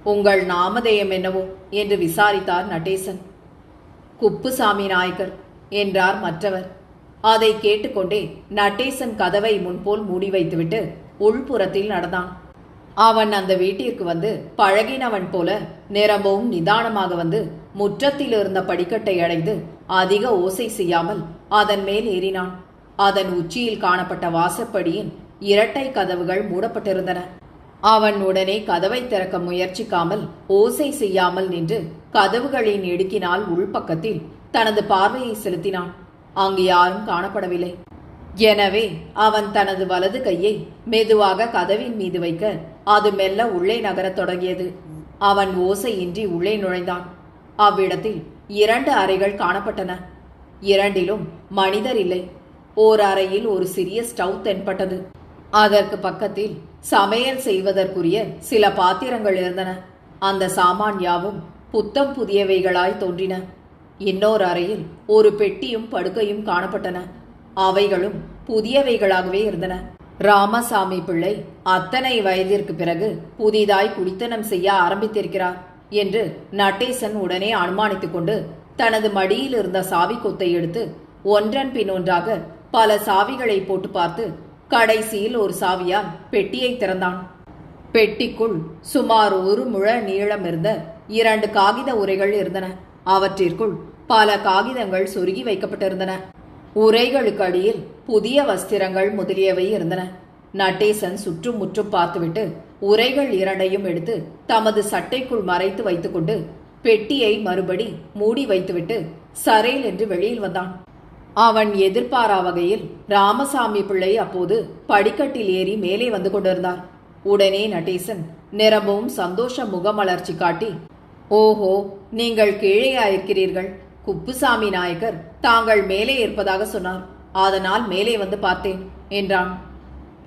உங்கள் நாமதேயம் என்னவோ என்று விசாரித்தார் நடேசன். குப்புசாமி நாயக்கர் என்றார் மற்றவர். அதை கேட்டுக்கொண்டே நடேசன் கதவை முன்போல் மூடி வைத்துவிட்டு உள்புறத்தில் நடந்தான். அவன் அந்த வீட்டிற்கு வந்து பழகினவன் போல நிரம்பவும் நிதானமாக வந்து முற்றத்தில் இருந்த படிக்கட்டை அடைந்து அதிக ஓசை செய்யாமல் அதன் மேல் ஏறினான். அதன் உச்சியில் காணப்பட்ட வாசற்படியின் 2 கதவுகள் மூடப்பட்டிருந்தன. அவன் உடனே கதவை திறக்க முயற்சிக்காமல் ஓசை செய்யாமல் நின்று கதவுகளின் இடுக்கினால் உள்பக்கத்தில் தனது பார்வையை செலுத்தினான். அங்கு யாரும் காணப்படவில்லை. எனவே அவன் தனது வலது கையை மெதுவாக கதவின் மீது வைக்க அது மெல்ல உள்ளே நகரத் தொடங்கியது. அவன் ஓசையின்றி உள்ளே நுழைந்தான். அவ்விடத்தில் 2 அறைகள் காணப்பட்டன. 2லும் மனிதர் இல்லை. ஓர் அறையில் ஒரு சிறிய ஸ்டவ் தென்பட்டது. அதற்கு பக்கத்தில் சமையல் செய்வதற்குரிய சில பாத்திரங்கள் இருந்தன. அந்த சாமான் யாவும் புத்தம் புதியவைகளாய் தோன்றின. இன்னொரு அறையில் ஒரு பெட்டியும் படுக்கையும் காணப்பட்டன. அவைகளும் புதியவைகளாகவே இருந்தன. ராமசாமி பிள்ளை அத்தனை வயதிற்கு பிறகு புதிதாய் குடித்தனம் செய்ய ஆரம்பித்திருக்கிறார் என்று நடேசன் உடனே அனுமானித்துக் கொண்டு தனது மடியில் இருந்த சாவி கொத்தை எடுத்து ஒன்றன் பின் ஒன்றாக பல சாவிகளை போட்டு பார்த்து கடைசியில் ஒரு சாவியால் பெட்டியை திறந்தான். பெட்டிக்குள் சுமார் 1 முழ நீளம் இருந்த 2 காகித உரைகள் இருந்தன. அவற்றிற்குள் பல காகிதங்கள் சொருகி வைக்கப்பட்டிருந்தன. உரைகளுக்கு அடியில் புதிய வஸ்திரங்கள் முதலியவை இருந்தன. நடேசன் சுற்றும் முற்றும் பார்த்துவிட்டு உரைகள் 2ஐயும் எடுத்து தமது சட்டைக்குள் மறைத்து வைத்துக்கொண்டு பெட்டியை மறுபடி மூடி வைத்துவிட்டு சரேல் என்று வெளியில் வந்தான். அவன் எதிர்பாரா வகையில் ராமசாமி பிள்ளை அப்போது படிக்கட்டில் ஏறி மேலே வந்து கொண்டிருந்தார். உடனே நடேசன் நிரம்பவும் சந்தோஷ முகமலர்ச்சி காட்டி, ஓஹோ, நீங்கள் கீழேயா இருக்கிறீர்கள்? குப்புசாமி நாயக்கர் தாங்கள் மேலே இருப்பதாக சொன்னார், அதனால் மேலே வந்து பார்த்தேன் என்றான்.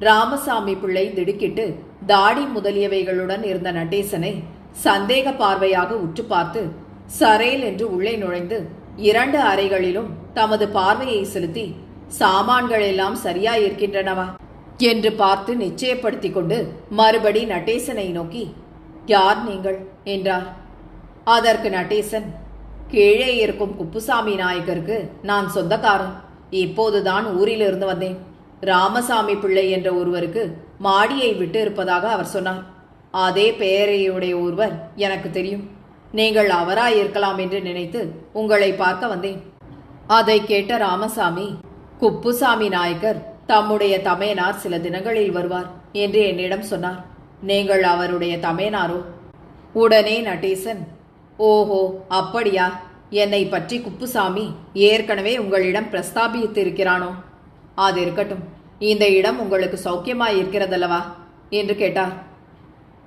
ராமசாமி பிள்ளை திடுக்கிட்டு தாடி முதலியவைகளுடன் இருந்த நடேசனை சந்தேக பார்வையாக உற்று பார்த்து சரேல் என்று உள்ளே நுழைந்து 2 அறைகளிலும் தமது பார்வையை செலுத்தி, சாமான்கள் எல்லாம் சரியாயிருக்கின்றனவா என்று பார்த்து நிச்சயப்படுத்திக் கொண்டு மறுபடி நடேசனை நோக்கி, யார் நீங்கள் என்றார். அதற்கு நடேசன், கீழே இருக்கும் குப்புசாமி நாயக்கருக்கு நான் சொந்தக்காரன். இப்போதுதான் ஊரிலிருந்து வந்தேன். ராமசாமி பிள்ளை என்ற ஒருவருக்கு மாடியை விட்டு இருப்பதாக அவர் சொன்னார். அதே பெயரையுடைய ஒருவர் எனக்கு தெரியும். நீங்கள் அவராயிருக்கலாம் என்று நினைத்து உங்களை பார்க்க வந்தேன். அதை கேட்ட ராமசாமி, குப்புசாமி நாயக்கர் தம்முடைய தமையனார் சில தினங்களில் வருவார் என்று என்னிடம் சொன்னார். நீங்கள் அவருடைய தமையனாரோ? உடனே நடேசன், ஓஹோ, அப்படியா? என்னை பற்றி குப்புசாமி ஏற்கனவே உங்களிடம் பிரஸ்தாபித்திருக்கிறானோ? அது இருக்கட்டும், இந்த இடம் உங்களுக்கு சௌக்கியமாயிருக்கிறதல்லவா என்று கேட்டார்.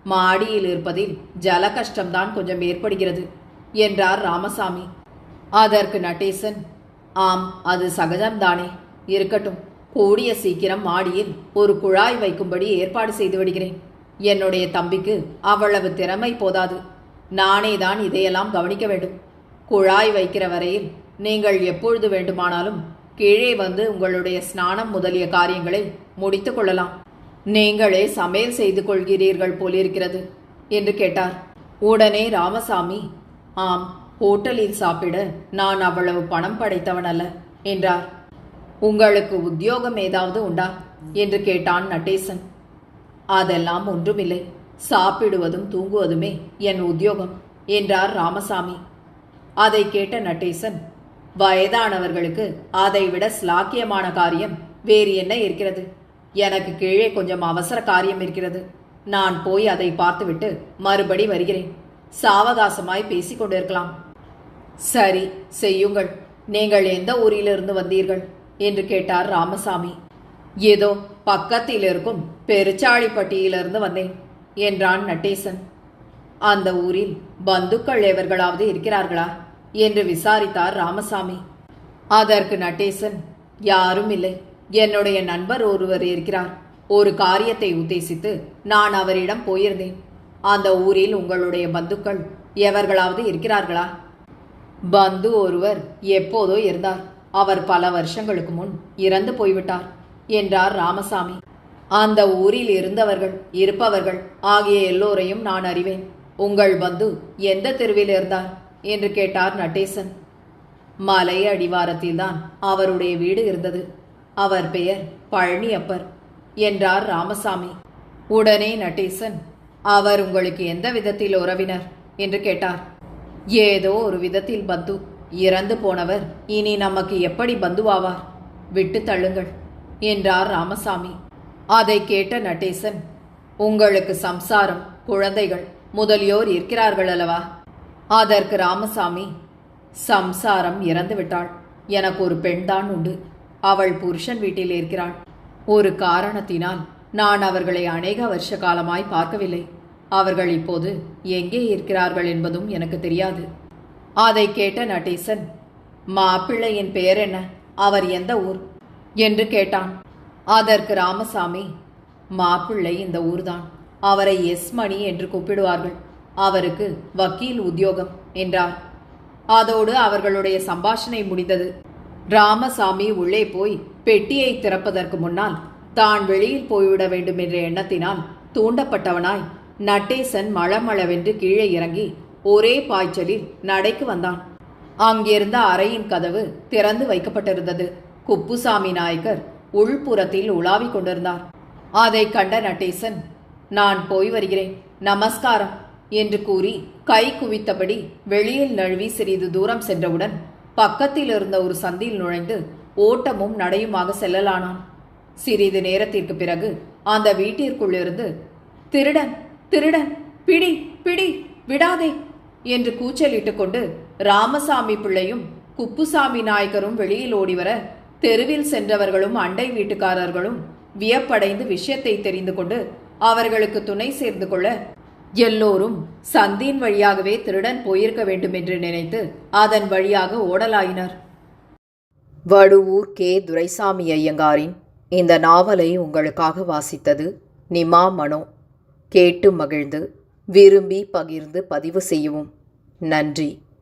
மாடியில் இருப்பதில் ஜல கஷ்டம்தான் கொஞ்சம் ஏற்படுகிறது என்றார் ராமசாமி. அதற்கு நடேசன், ஆம், அது சகஜம்தானே, இருக்கட்டும். கூடிய சீக்கிரம் மாடியில் ஒரு குழாய் வைக்கும்படி ஏற்பாடு செய்து விடுகிறேன். என்னுடைய தம்பிக்கு அவ்வளவு திறமை போதாது. நானேதான் இதையெல்லாம் கவனிக்க வேண்டும். குழாய் வைக்கிற வரையில் நீங்கள் எப்பொழுது வேண்டுமானாலும் கீழே வந்து உங்களுடைய ஸ்நானம் முதலிய காரியங்களை முடித்துக் கொள்ளலாம். நீங்களே சமையல் செய்து கொள்கிறீர்கள் போலிருக்கிறது என்று கேட்டார். உடனே ராமசாமி, ஆம், ஹோட்டலில் சாப்பிட நான் அவ்வளவு பணம் படைத்தவன் அல்ல என்றார். உங்களுக்கு உத்தியோகம் ஏதாவது உண்டா என்று கேட்டான் நடேசன். அதெல்லாம் ஒன்றுமில்லை, சாப்பிடுவதும் தூங்குவதுமே என் உத்தியோகம் என்றார் ராமசாமி. அதை கேட்ட நடேசன், வயதானவர்களுக்கு அதைவிட ஸ்லாக்கியமான காரியம் வேறு என்ன இருக்கிறது? எனக்கு கீழே கொஞ்சம் அவசர காரியம் இருக்கிறது. நான் போய் அதை பார்த்துவிட்டு மறுபடி வருகிறேன். சாவகாசமாய் பேசிக் கொண்டிருக்கலாம். சரி, செய்யுங்கள். நீங்கள் எந்த ஊரிலிருந்து வந்தீர்கள் என்று கேட்டார் ராமசாமி. ஏதோ பக்கத்தில் இருக்கும் பெருச்சாளிப்பட்டியிலிருந்து வந்தேன் என்றான் நடேசன். அந்த ஊரில் பந்துக்கள் எவர்களாவது இருக்கிறார்களா என்று விசாரித்தார் ராமசாமி. அதற்கு நடேசன், யாரும் இல்லை. என்னுடைய நண்பர் ஒருவர் இருக்கிறார். ஒரு காரியத்தை உத்தேசித்து நான் அவரிடம் போயிருந்தேன். அந்த ஊரில் உங்களுடைய பந்துக்கள் எவர்களாவது இருக்கிறார்களா? பந்து ஒருவர் எப்போதோ இருந்தார். அவர் பல வருஷங்களுக்கு முன் இறந்து போய்விட்டார் என்றார் ராமசாமி. அந்த ஊரில் இருப்பவர்கள் ஆகிய எல்லோரையும் நான் அறிவேன். உங்கள் பந்து எந்த தெருவில் இருந்தார் என்று கேட்டார் நடேசன். மலை அடிவாரத்தில்தான் அவருடைய வீடு இருந்தது. அவர் பெயர் பழனியப்பர் என்றார் ராமசாமி. உடனே நடேசன், அவர் உங்களுக்கு எந்த விதத்தில் உறவினர் என்று கேட்டார். ஏதோ ஒரு விதத்தில் பந்து. இறந்து போனவர் இனி நமக்கு எப்படி பந்துவாவார்? விட்டு தள்ளுங்கள் என்றார் ராமசாமி. அதை கேட்ட நடேசன், உங்களுக்கு சம்சாரம், குழந்தைகள் முதலியோர் இருக்கிறார்கள் அல்லவா? அதற்கு ராமசாமி, சம்சாரம் இறந்து விட்டாள். எனக்கு ஒரு பெண்தான் உண்டு. அவள் புருஷன் வீட்டில் இருக்கிறாள். ஒரு காரணத்தினால் நான் அவர்களை அநேக வருஷ காலமாய் பார்க்கவில்லை. அவர்கள் இப்போது எங்கே இருக்கிறார்கள் என்பதும் எனக்கு தெரியாது. அதை கேட்ட நடேசன், மாப்பிள்ளையின் பெயர் என்ன? அவர் எந்த ஊர் என்று கேட்டான். அதற்கு ராமசாமி, மாப்பிள்ளை இந்த ஊர்தான். அவரை எஸ் மணி என்று கூப்பிடுவார்கள். அவருக்கு வக்கீல் உத்தியோகம் என்றார். அதோடு அவர்களுடைய சம்பாஷணை முடிந்தது. ராமசாமி உள்ளே போய் பெட்டியை திறப்பதற்கு முன்னால் தான் வெளியில் போய்விட வேண்டும் என்ற எண்ணத்தினால் தூண்டப்பட்டவனாய் நடேசன் மளமளவென்று கீழே இறங்கி ஒரே பாய்ச்சலில் நடைக்கு வந்தான். அங்கிருந்த அறையின் கதவு திறந்து வைக்கப்பட்டிருந்தது. குப்புசாமி நாயக்கர் உள்புறத்தில் உலாவிக் கொண்டிருந்தார். அதை கண்ட நடேசன், நான் போய் வருகிறேன், நமஸ்காரம் என்று கூறி கை குவித்தபடி வெளியில் நழுவி சிறிது தூரம் சென்றவுடன் பக்கத்தில் இருந்த ஒரு சந்தில் நுழைந்து ஓட்டமும் நடையுமாக செல்லலானான். சிறிது நேரத்திற்கு பிறகு அந்த வீட்டிற்குள்ளிருந்து, திருடன், திருடன், பிடி, பிடி, விடாதே என்று கூச்சலிட்டு கொண்டு ராமசாமி பிள்ளையும் குப்புசாமி நாயக்கரும் வெளியில் ஓடிவர தெருவில் சென்றவர்களும் அண்டை வீட்டுக்காரர்களும் வியப்படைந்து விஷயத்தை தெரிந்து கொண்டு அவர்களுக்கு துணை சேர்ந்து கொள்ள எல்லோரும் சந்தின் வழியாகவே திருடன் போயிருக்க வேண்டும் என்று நினைத்து அதன் வழியாக ஓடலாயினர். வடுவூர் கே. துரைசாமி ஐயங்காரின் இந்த நாவலை உங்களுக்காக வாசித்தது நிமா மனோ. கேட்டு மகிழ்ந்து விரும்பி பகிர்ந்து பதிவு செய்யவும். நன்றி.